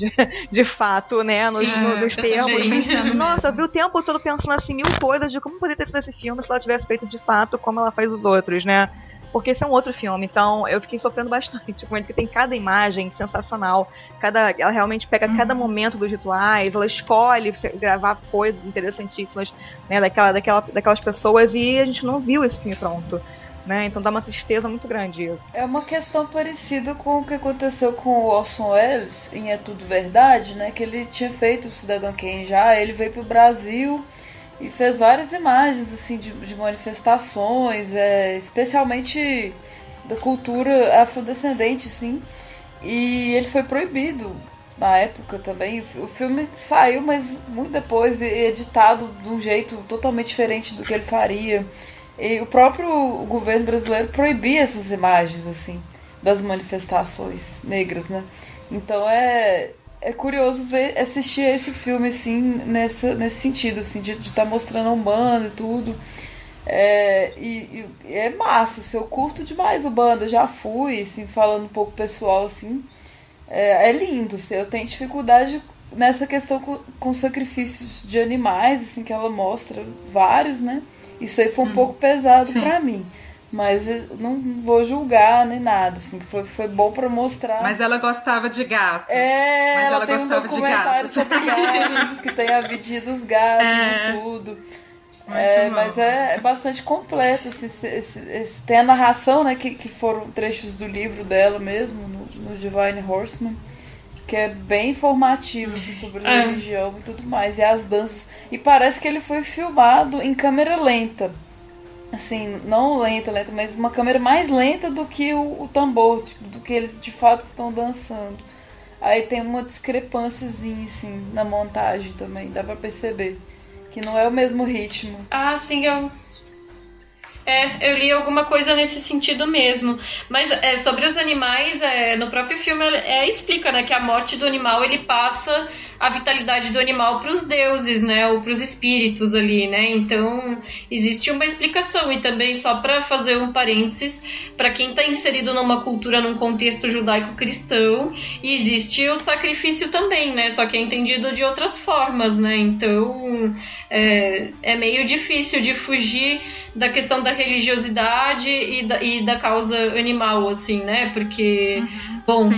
de fato, né? Nos termos. Pensando, nossa, eu vi o tempo todo pensando assim, mil coisas de como poderia ter sido esse filme se ela tivesse feito de fato como ela faz os outros, né? Porque esse é um outro filme, então eu fiquei sofrendo bastante com ele, porque tem cada imagem sensacional, ela realmente pega cada momento dos rituais, ela escolhe gravar coisas interessantíssimas, né, daquelas pessoas, e a gente não viu esse filme pronto, né, então dá uma tristeza muito grande isso. É uma questão parecida com o que aconteceu com o Orson Welles em É Tudo Verdade, né, que ele tinha feito o Cidadão Kane já, ele veio pro Brasil e fez várias imagens assim, de manifestações, especialmente da cultura afrodescendente, assim, e ele foi proibido na época também. O filme saiu, mas muito depois, editado de um jeito totalmente diferente do que ele faria. E o próprio governo brasileiro proibia essas imagens assim, das manifestações negras, né? Então é curioso assistir a esse filme assim, nesse sentido assim, de estar mostrando a Umbanda e tudo. E é massa, assim, eu curto demais o Umbanda, eu já fui, assim, falando um pouco pessoal, assim, é lindo, assim, eu tenho dificuldade nessa questão com sacrifícios de animais, assim, que ela mostra vários, né, isso aí foi um pouco pesado pra mim, mas eu não vou julgar nem nada, assim, foi bom pra mostrar. Mas ela gostava de gato. Mas ela tem um documentário sobre gatos, que tem a vidinha dos gatos e tudo. Mas é bastante completo. Assim, tem a narração, né, que foram trechos do livro dela mesmo, no Divine Horseman, que é bem informativo assim, sobre a religião e tudo mais, e as danças. E parece que ele foi filmado em câmera lenta. Assim, não lenta, mas uma câmera mais lenta do que o tambor, tipo, do que eles de fato estão dançando. Aí tem uma discrepânciazinha, assim, na montagem também, dá pra perceber. Que não é o mesmo ritmo. Ah, sim, eu li alguma coisa nesse sentido mesmo. Mas sobre os animais, no próprio filme explica, né, que a morte do animal, ele passa a vitalidade do animal para os deuses, né, ou para os espíritos ali, né, então existe uma explicação. E também, só para fazer um parênteses, para quem está inserido numa cultura, num contexto judaico-cristão, existe o sacrifício também, né, só que é entendido de outras formas, né, então é meio difícil de fugir da questão da religiosidade e da causa animal, assim, né? Porque, bom,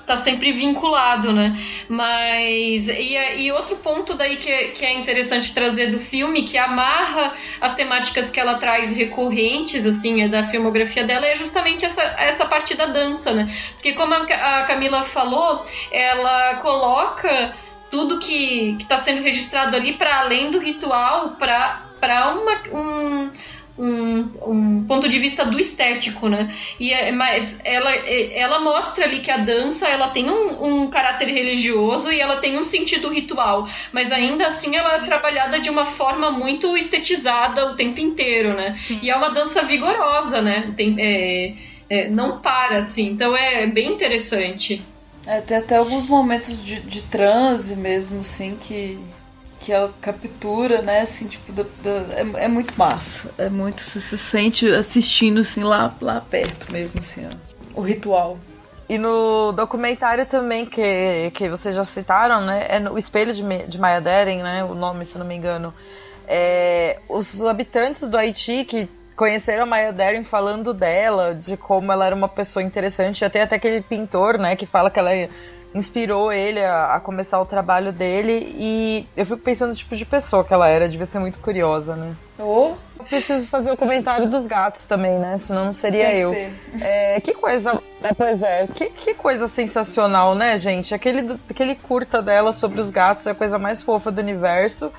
tá sempre vinculado, né? Mas, e outro ponto daí que é interessante trazer do filme, que amarra as temáticas que ela traz recorrentes, assim, da filmografia dela, é justamente essa parte da dança, né? Porque como a Camila falou, ela coloca tudo que está sendo registrado ali para além do ritual, para um ponto de vista do estético, né? Mas ela mostra ali que a dança ela tem um caráter religioso e ela tem um sentido ritual, mas ainda assim ela é trabalhada de uma forma muito estetizada o tempo inteiro, né? E é uma dança vigorosa, né? Não para, assim, então é bem interessante. Tem até alguns momentos de transe mesmo, assim, que ela captura, né, assim, tipo, é muito massa. É muito, você se sente assistindo, assim, lá perto mesmo, assim, ó, o ritual. E no documentário também, que vocês já citaram, né, é O Espelho de Maya Deren, né, o nome, se eu não me engano. Os habitantes do Haiti que conheceram a Maya Deren falando dela, de como ela era uma pessoa interessante. Até aquele pintor, né, que fala que ela inspirou ele a começar o trabalho dele. E eu fico pensando no tipo de pessoa que ela era, devia ser muito curiosa, né? Eu preciso fazer o comentário dos gatos também, né? Senão não seria eu. Que coisa... Que coisa sensacional, né, gente? Aquele curta dela sobre os gatos é a coisa mais fofa do universo.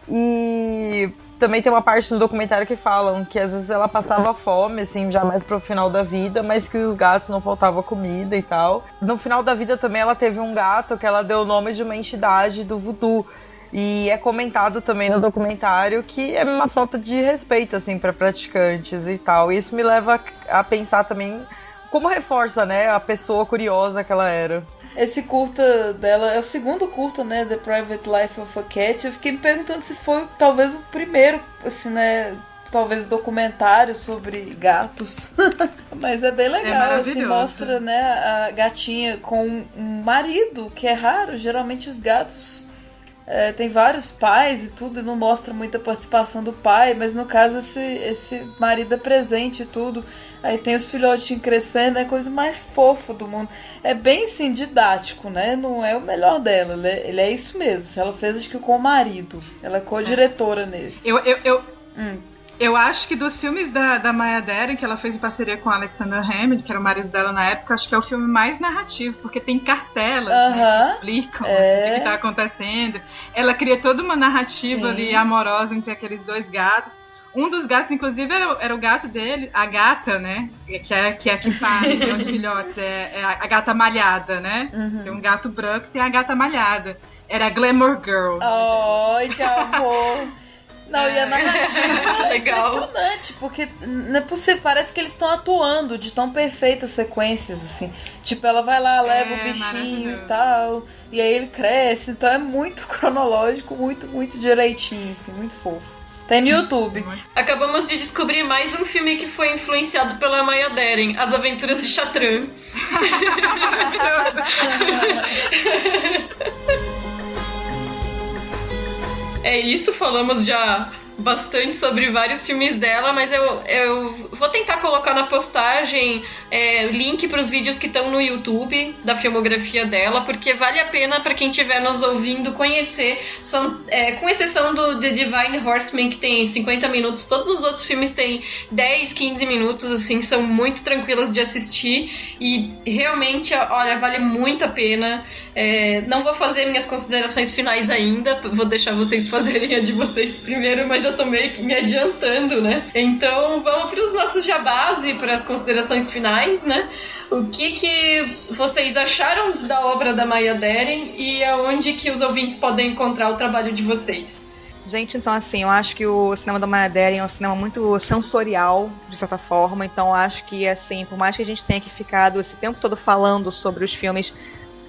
E também tem uma parte no documentário que falam que às vezes ela passava fome, assim, já mais pro final da vida, mas que os gatos não faltava comida e tal. No final da vida também ela teve um gato que ela deu o nome de uma entidade do voodoo. E é comentado também no documentário que é uma falta de respeito, assim, para praticantes e tal. E isso me leva a pensar também como reforça, né, a pessoa curiosa que ela era. Esse curta dela é o segundo curta, né, The Private Life of a Cat. Eu fiquei me perguntando se foi talvez o primeiro, assim, né, talvez documentário sobre gatos. Mas é bem legal, assim, mostra, né, a gatinha com um marido, que é raro. Geralmente os gatos tem vários pais e tudo, e não mostra muita participação do pai, mas no caso esse marido é presente e tudo. Aí tem os filhotinhos crescendo, é a coisa mais fofa do mundo. É bem, assim, didático, né? Não é o melhor dela, ele é isso mesmo. Ela fez, acho que com o marido. Ela é co-diretora nesse. Eu acho que dos filmes da Maya Deren, que ela fez em parceria com o Alexander Hammond, que era o marido dela na época, acho que é o filme mais narrativo, porque tem cartelas, né, que explicam o que está acontecendo. Ela cria toda uma narrativa ali amorosa entre aqueles dois gatos. Um dos gatos, inclusive, era o gato dele, a gata, né? Que é que faz os filhotes, é a gata malhada, né? Tem um gato branco e tem a gata malhada. Era a Glamour Girl. Ai, que amor! Não, e a narrativa é impressionante, porque não é possível, parece que eles estão atuando de tão perfeitas sequências, assim. Tipo, ela vai lá, leva o bichinho e tal, e aí ele cresce, então é muito cronológico, muito, muito direitinho, assim, muito fofo. Tem no YouTube. Acabamos de descobrir mais um filme que foi influenciado pela Maya Deren, As Aventuras de Chatran. É isso, falamos já bastante sobre vários filmes dela, mas eu vou tentar colocar na postagem link para os vídeos que estão no YouTube da filmografia dela, porque vale a pena para quem estiver nos ouvindo conhecer. Com exceção do The Divine Horseman, que tem 50 minutos, todos os outros filmes têm 10, 15 minutos, assim, são muito tranquilas de assistir e realmente, olha, vale muito a pena. Não vou fazer minhas considerações finais ainda, vou deixar vocês fazerem a de vocês primeiro, mas já tô meio que me adiantando, né? Então vamos para os nossos jabás e para as considerações finais, né? O que vocês acharam da obra da Maya Deren e aonde que os ouvintes podem encontrar o trabalho de vocês? Gente, então assim, eu acho que o cinema da Maya Deren é um cinema muito sensorial, de certa forma, então eu acho que, assim, por mais que a gente tenha que ficado esse tempo todo falando sobre os filmes,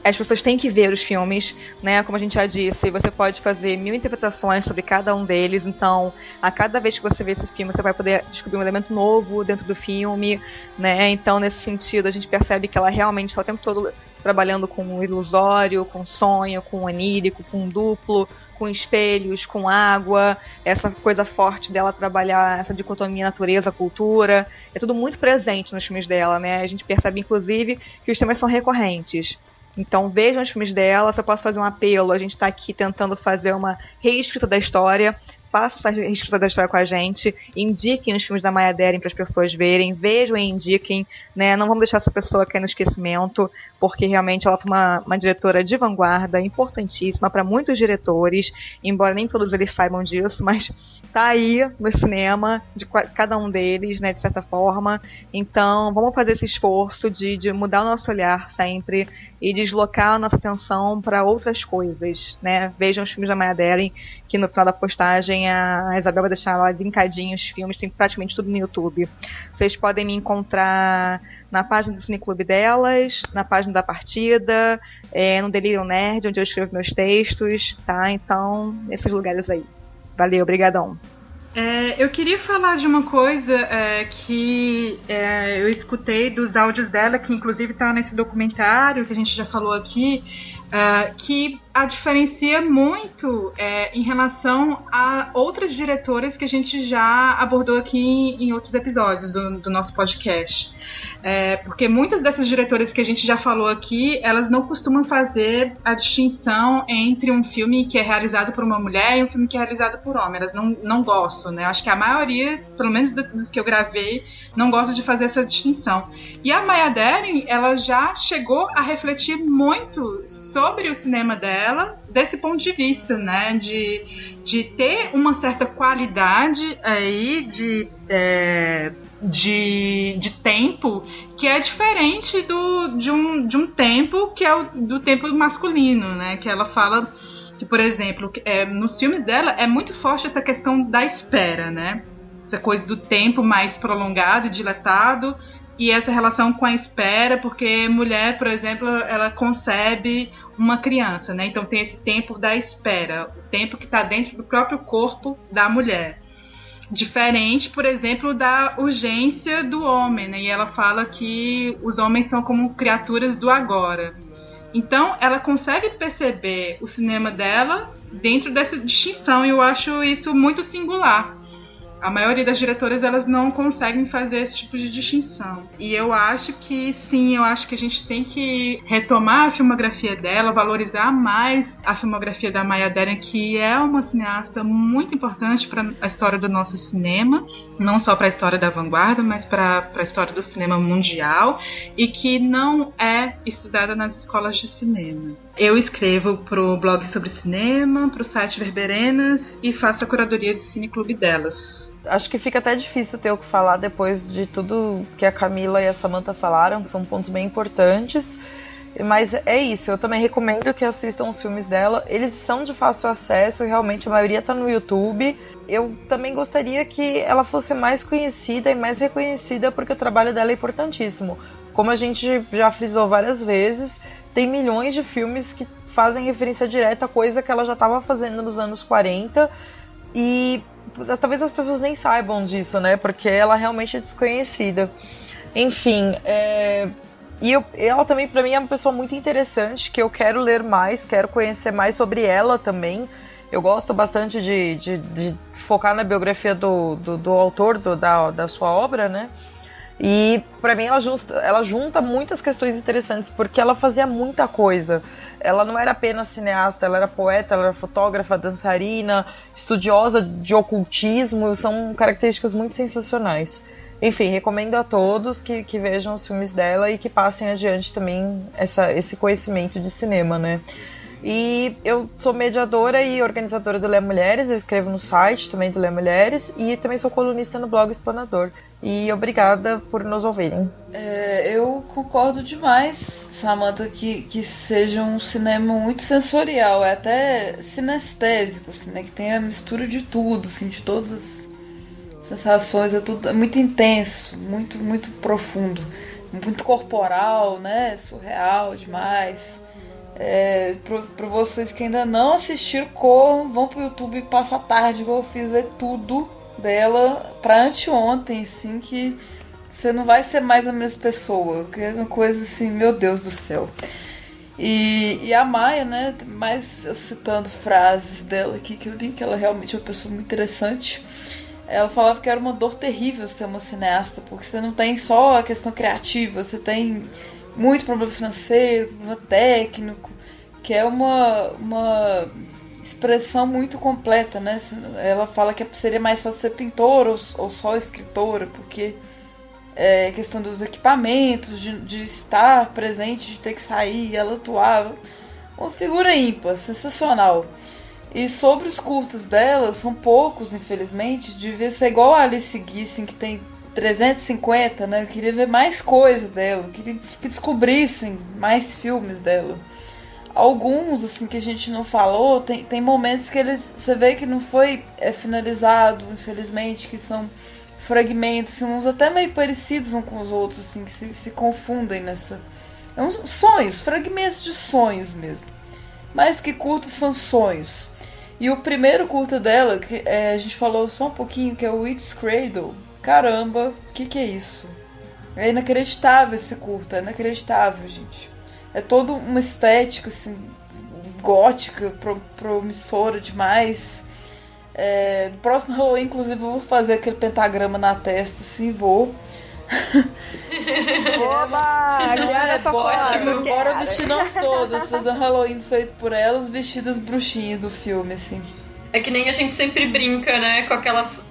as pessoas têm que ver os filmes, né? Como a gente já disse, você pode fazer 1000 interpretações sobre cada um deles, então a cada vez que você vê esse filme, você vai poder descobrir um elemento novo dentro do filme, né? Então, nesse sentido, a gente percebe que ela realmente está o tempo todo trabalhando com o ilusório, com o sonho, com o onírico, com o duplo, com espelhos, com água, essa coisa forte dela trabalhar essa dicotomia natureza-cultura, é tudo muito presente nos filmes dela, né? A gente percebe, inclusive, que os temas são recorrentes. Então vejam os filmes dela, se eu posso fazer um apelo, a gente está aqui tentando fazer uma reescrita da história, façam essa reescrita da história com a gente, indiquem os filmes da Maya Deren para as pessoas verem, vejam e indiquem, né? Não vamos deixar essa pessoa cair no esquecimento, porque realmente ela foi uma diretora de vanguarda, importantíssima para muitos diretores, embora nem todos eles saibam disso, mas tá aí no cinema de cada um deles, né, de certa forma. Então vamos fazer esse esforço de mudar o nosso olhar sempre e deslocar a nossa atenção para outras coisas, né? Vejam os filmes da Maya Deren, que no final da postagem a Isabel vai deixar lá linkadinho os filmes, tem praticamente tudo no YouTube. Vocês podem me encontrar na página do Cineclube delas, na página da Partida, no Delirium Nerd, onde eu escrevo meus textos, tá? Então, nesses lugares aí. Valeu, obrigadão. Eu queria falar de uma coisa que eu escutei dos áudios dela, que inclusive está nesse documentário que a gente já falou aqui, que a diferencia muito em relação a outras diretoras que a gente já abordou aqui em outros episódios do nosso podcast. Porque muitas dessas diretoras que a gente já falou aqui, elas não costumam fazer a distinção entre um filme que é realizado por uma mulher e um filme que é realizado por homem. Elas não gostam, né? Acho que a maioria, pelo menos dos que eu gravei, não gosta de fazer essa distinção. E a Maya Deren, ela já chegou a refletir muito sobre o cinema dela desse ponto de vista, né? De ter uma certa qualidade aí de tempo que é diferente de um tempo que é do tempo masculino, né? Que ela fala que, por exemplo, nos filmes dela é muito forte essa questão da espera, né? Essa coisa do tempo mais prolongado e dilatado, e essa relação com a espera, porque mulher, por exemplo, ela concebe uma criança, né? Então tem esse tempo da espera, o tempo que está dentro do próprio corpo da mulher. Diferente, por exemplo, da urgência do homem, né? E ela fala que os homens são como criaturas do agora. Então, ela consegue perceber o cinema dela dentro dessa distinção, e eu acho isso muito singular. A maioria das diretoras, elas não conseguem fazer esse tipo de distinção. E eu acho que, sim, eu acho que a gente tem que retomar a filmografia dela, valorizar mais a filmografia da Maya Deren, que é uma cineasta muito importante para a história do nosso cinema, não só para a história da vanguarda, mas para a história do cinema mundial, e que não é estudada nas escolas de cinema. Eu escrevo pro blog sobre cinema, pro site Verberenas, e faço a curadoria do Cineclube delas. Acho que fica até difícil ter o que falar depois de tudo que a Camila e a Samantha falaram, que são pontos bem importantes. Mas é isso, eu também recomendo que assistam os filmes dela. Eles são de fácil acesso e realmente a maioria está no YouTube. Eu também gostaria que ela fosse mais conhecida e mais reconhecida, porque o trabalho dela é importantíssimo. Como a gente já frisou várias vezes, tem milhões de filmes que fazem referência direta a coisa que ela já estava fazendo nos anos 40, e talvez as pessoas nem saibam disso, né? Porque ela realmente é desconhecida. Enfim, ela também, pra mim, é uma pessoa muito interessante, que eu quero ler mais, quero conhecer mais sobre ela também. Eu gosto bastante de focar na biografia do autor da sua obra, né? E pra mim ela junta muitas questões interessantes, porque ela fazia muita coisa. Ela não era apenas cineasta, ela era poeta, ela era fotógrafa, dançarina, estudiosa de ocultismo. São características muito sensacionais. Enfim, recomendo a todos que vejam os filmes dela e que passem adiante também esse conhecimento de cinema, né? E eu sou mediadora e organizadora do Lé Mulheres, eu escrevo no site também do Lé Mulheres, e também sou colunista no blog Explanador. E obrigada por nos ouvirem. Eu concordo demais, Samantha, que seja um cinema muito sensorial, é até sinestésico, assim, né? Que tem a mistura de tudo, assim, de todas as sensações, é muito intenso, muito, muito profundo, muito corporal, né? Surreal demais. Pra vocês que ainda não assistiram, corram, vão pro YouTube e passa a tarde, igual eu fiz, ver tudo dela pra anteontem, assim, que você não vai ser mais a mesma pessoa, que é uma coisa assim, meu Deus do céu. E a Maya, né, mais eu citando frases dela aqui que eu li, que ela realmente é uma pessoa muito interessante. Ela falava que era uma dor terrível ser uma cineasta, porque você não tem só a questão criativa, você tem muito problema financeiro, problema técnico, que é uma expressão muito completa, né? Ela fala que seria mais fácil ser pintora ou só escritora, porque é questão dos equipamentos, de estar presente, de ter que sair, ela atuava. Uma figura ímpar, sensacional. E sobre os curtas dela, são poucos, infelizmente, devia ser igual a Alice Guy, que tem 350, né? Eu queria ver mais coisa dela, eu queria que descobrissem mais filmes dela. Alguns, assim, que a gente não falou, tem momentos que você vê que não foi finalizado, infelizmente, que são fragmentos, uns até meio parecidos uns com os outros, assim, que se confundem nessa... É uns sonhos, fragmentos de sonhos mesmo. Mas que curtas são sonhos. E o primeiro curta dela, que a gente falou só um pouquinho, que é o Witch's Cradle. Caramba, o que é isso? É inacreditável esse curta, é inacreditável, gente. É toda uma estética, assim, gótica, promissora demais. No próximo Halloween, inclusive, eu vou fazer aquele pentagrama na testa, assim, vou. Oba! Ótimo! Bora vestir nós todas, fazer um Halloween feito por elas, vestidas bruxinhas do filme, assim. É que nem a gente sempre brinca, né? Com aquelas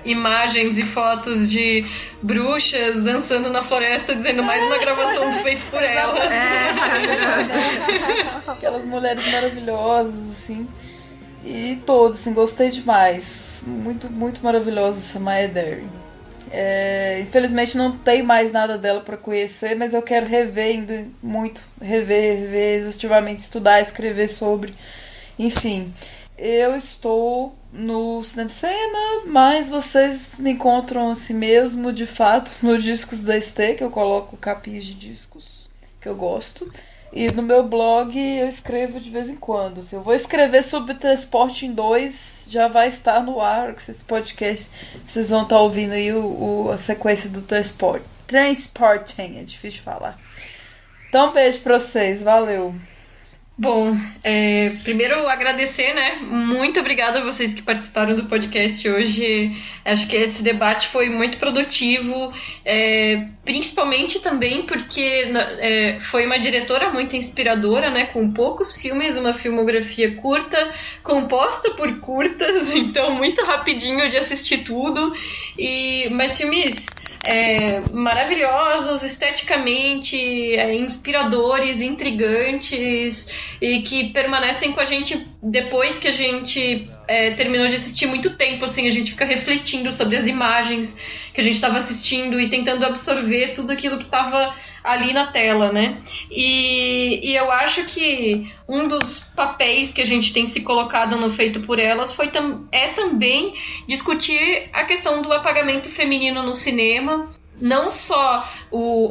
imagens e fotos de bruxas dançando na floresta, dizendo mais uma gravação do feito por elas. Aquelas mulheres maravilhosas, assim. E todos, assim, gostei demais. Muito, muito maravilhosa essa Maya Deren. Infelizmente não tem mais nada dela para conhecer, mas eu quero rever ainda muito. Rever exaustivamente, estudar, escrever sobre. Enfim, eu estou no Cinema de Cena, mas vocês me encontram assim mesmo, de fato, no Discos da Estê, que eu coloco capinhas de discos que eu gosto. E no meu blog eu escrevo de vez em quando. Se eu vou escrever sobre Transporte em 2, já vai estar no ar, que esse podcast vocês vão estar ouvindo aí a sequência do Transporting, é difícil de falar. Então, beijo pra vocês, valeu. Bom, primeiro agradecer, né? Muito obrigada a vocês que participaram do podcast hoje. Acho que esse debate foi muito produtivo, principalmente também porque foi uma diretora muito inspiradora, né? Com poucos filmes, uma filmografia curta, composta por curtas, então muito rapidinho de assistir tudo. Mas filmes maravilhosos, esteticamente inspiradores, intrigantes e que permanecem com a gente depois que a gente terminou de assistir muito tempo, assim, a gente fica refletindo sobre as imagens que a gente estava assistindo e tentando absorver tudo aquilo que estava ali na tela, né? E eu acho que um dos papéis que a gente tem se colocado no Feito por Elas é também discutir a questão do apagamento feminino no cinema, não só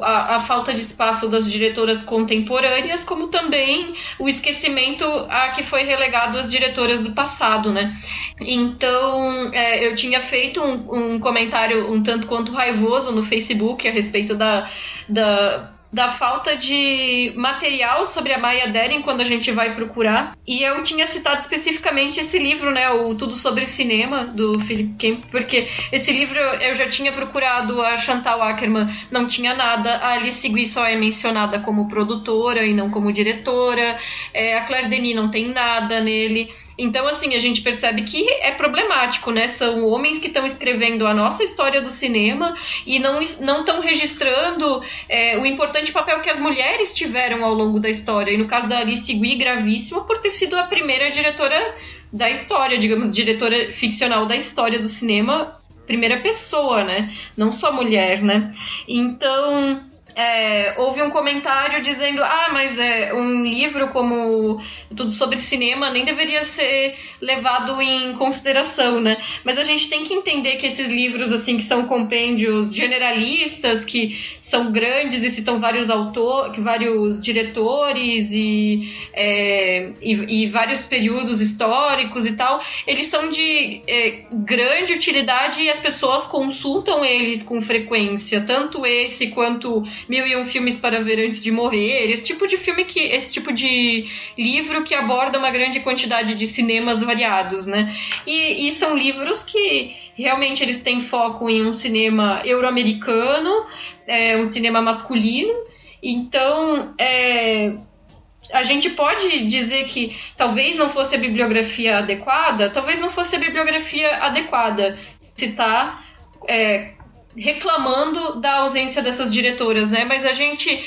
a falta de espaço das diretoras contemporâneas, como também o esquecimento a que foi relegado as diretoras do passado, né? Então, eu tinha feito um comentário um tanto quanto raivoso no Facebook a respeito da falta de material sobre a Maya Deren quando a gente vai procurar. E eu tinha citado especificamente esse livro, né, o Tudo Sobre Cinema, do Philip Kemp, porque esse livro eu já tinha procurado, a Chantal Akerman não tinha nada, a Alice Guy só é mencionada como produtora e não como diretora, a Claire Denis não tem nada nele. Então, assim, a gente percebe que é problemático, né? São homens que estão escrevendo a nossa história do cinema e não estão registrando o importante papel que as mulheres tiveram ao longo da história. E no caso da Alice Guy, gravíssimo, por ter sido a primeira diretora da história, digamos, diretora ficcional da história do cinema, primeira pessoa, né? Não só mulher, né? Então... houve um comentário dizendo mas um livro como Tudo Sobre Cinema nem deveria ser levado em consideração, né? Mas a gente tem que entender que esses livros, assim, que são compêndios generalistas, que são grandes e citam vários vários diretores e vários períodos históricos e tal, eles são de grande utilidade e as pessoas consultam eles com frequência, tanto esse quanto 1001 Filmes para Ver Antes de Morrer, esse tipo de livro que aborda uma grande quantidade de cinemas variados, né? E são livros que realmente eles têm foco em um cinema euro-americano, um cinema masculino. Então, a gente pode dizer que talvez não fosse a bibliografia adequada, se está reclamando da ausência dessas diretoras, né? Mas a gente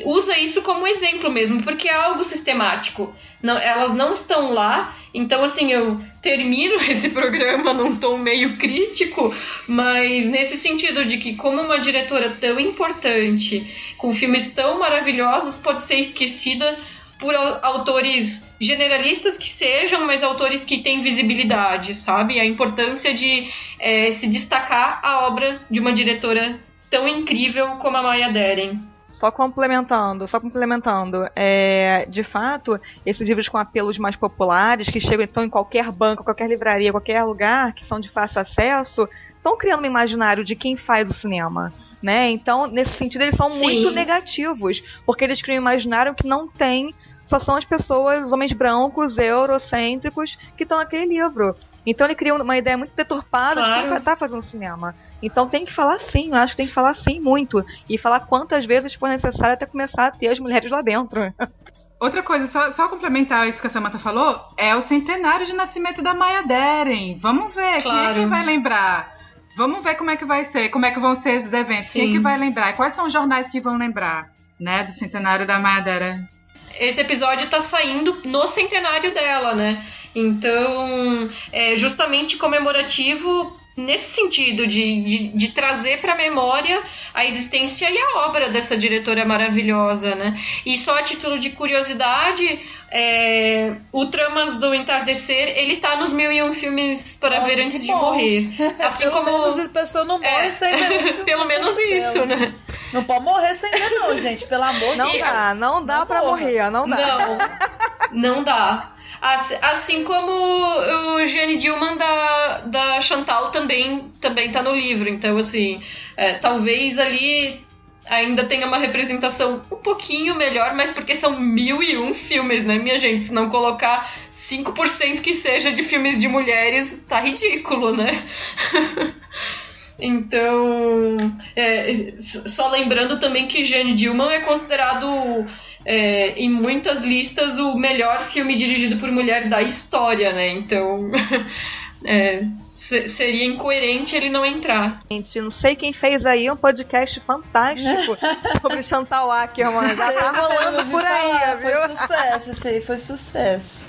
usa isso como exemplo mesmo, porque é algo sistemático. Elas não estão lá, então assim, eu termino esse programa num tom meio crítico, mas nesse sentido de que como uma diretora tão importante, com filmes tão maravilhosos, pode ser esquecida por autores generalistas que sejam, mas autores que têm visibilidade, sabe? A importância de se destacar a obra de uma diretora tão incrível como a Maya Deren. Só complementando, de fato, esses livros com apelos mais populares, que chegam então em qualquer banco, qualquer livraria, qualquer lugar, que são de fácil acesso, estão criando um imaginário de quem faz o cinema, né? Então, nesse sentido, eles são muito negativos, porque eles criam um imaginário que não tem, só são as pessoas, os homens brancos, eurocêntricos, que estão naquele livro. Então ele cria uma ideia muito deturpada de quem vai estar fazendo cinema. Então tem que falar sim, eu acho que tem que falar sim muito. E falar quantas vezes for necessário até começar a ter as mulheres lá dentro. Outra coisa, só complementar isso que a Samantha falou, é o centenário de nascimento da Maya Deren. Vamos ver, quem é que vai lembrar? Vamos ver como é que vai ser, como é que vão ser esses eventos. Sim. Quem é que vai lembrar? Quais são os jornais que vão lembrar, né, do centenário da Maya Deren? Esse episódio tá saindo no centenário dela, né? Então, é justamente comemorativo nesse sentido de trazer para a memória a existência e a obra dessa diretora maravilhosa, né? E só a título de curiosidade, o Tramas do Entardecer, ele tá nos 1001 Filmes para Ver Antes de Morrer. Assim pelo como menos as pessoas não morrem sem ver. Pelo menos isso, né? Não pode morrer sem ver não, gente, pelo amor de Deus. Não dá pra morrer, não dá. Não dá. Assim como o Jeanne Dielman da Chantal também tá no livro. Então, assim, talvez ali ainda tenha uma representação um pouquinho melhor, mas porque são 1001 filmes, né, minha gente? Se não colocar 5% que seja de filmes de mulheres, tá ridículo, né? Então, só lembrando também que Jeanne Dielman é considerado em muitas listas o melhor filme dirigido por mulher da história, né? Então seria incoerente ele não entrar. Gente, não sei quem fez aí um podcast fantástico sobre Chantal Akerman. Já tá rolando por aí, viu? Foi sucesso, isso aí foi sucesso.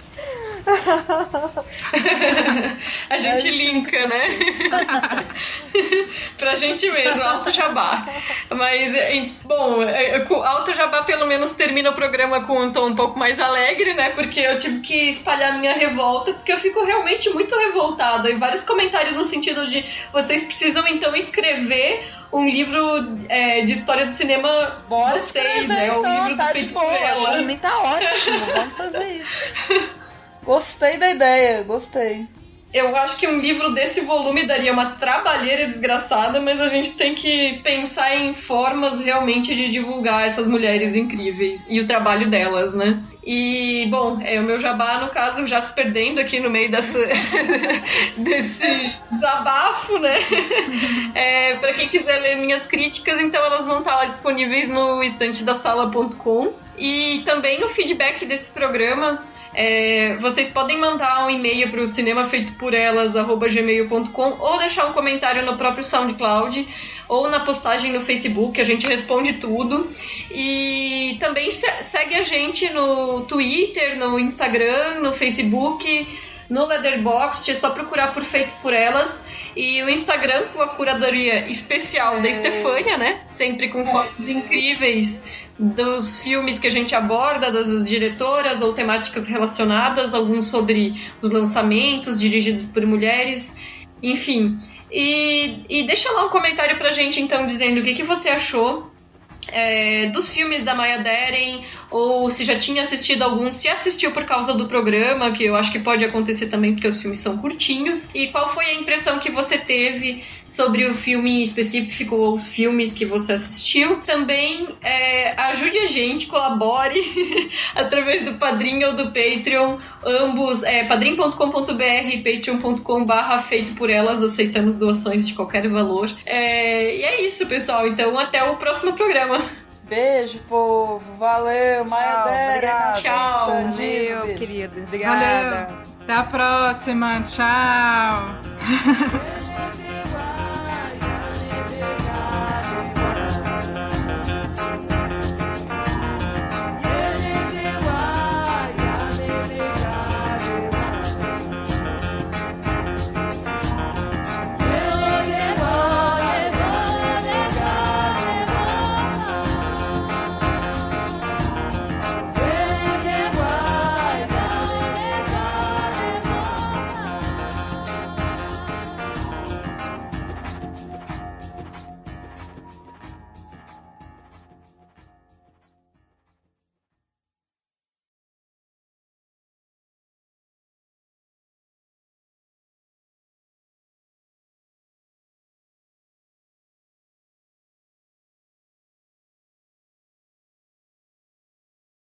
A gente linka, né? Pra gente mesmo, Alto Jabá. Mas, bom, Alto Jabá pelo menos termina o programa com um tom um pouco mais alegre, né? Porque eu tive que espalhar minha revolta, porque eu fico realmente muito revoltada. E vários comentários no sentido de vocês precisam então escrever um livro de história do cinema. Bora vocês, escrever, né? Então, O livro tá feito de boa, por elas. Pra mim tá ótimo, vamos fazer isso. Gostei da ideia, gostei. Eu acho que um livro desse volume daria uma trabalheira desgraçada, mas a gente tem que pensar em formas realmente de divulgar essas mulheres incríveis e o trabalho delas, né? E, bom, o meu jabá, no caso, já se perdendo aqui no meio desse desabafo, né? Pra quem quiser ler minhas críticas, então elas vão estar lá disponíveis no estantedasala.com. E também o feedback desse programa, vocês podem mandar um e-mail para o cinemafeitoporelas@gmail.com ou deixar um comentário no próprio SoundCloud ou na postagem no Facebook, a gente responde tudo. E também segue a gente no Twitter, no Instagram, no Facebook, no Letterboxd, é só procurar por Feito por Elas. E o Instagram com a curadoria especial da Estefânia, né? Sempre com fotos incríveis dos filmes que a gente aborda, das diretoras ou temáticas relacionadas, alguns sobre os lançamentos dirigidos por mulheres, enfim. E deixa lá um comentário pra gente, então, dizendo o que você achou dos filmes da Maya Deren, ou se já tinha assistido algum, se assistiu por causa do programa, que eu acho que pode acontecer também porque os filmes são curtinhos, e qual foi a impressão que você teve sobre o filme específico ou os filmes que você assistiu. Também ajude a gente, colabore através do Padrim ou do Patreon, ambos, padrim.com.br e patreon.com/feito por elas, aceitamos doações de qualquer valor. E é isso, pessoal, então até o próximo programa. Beijo, povo. Valeu, Maya Deren. Tchau. Valeu, queridos. Obrigada. Valeu. Até a próxima. Tchau.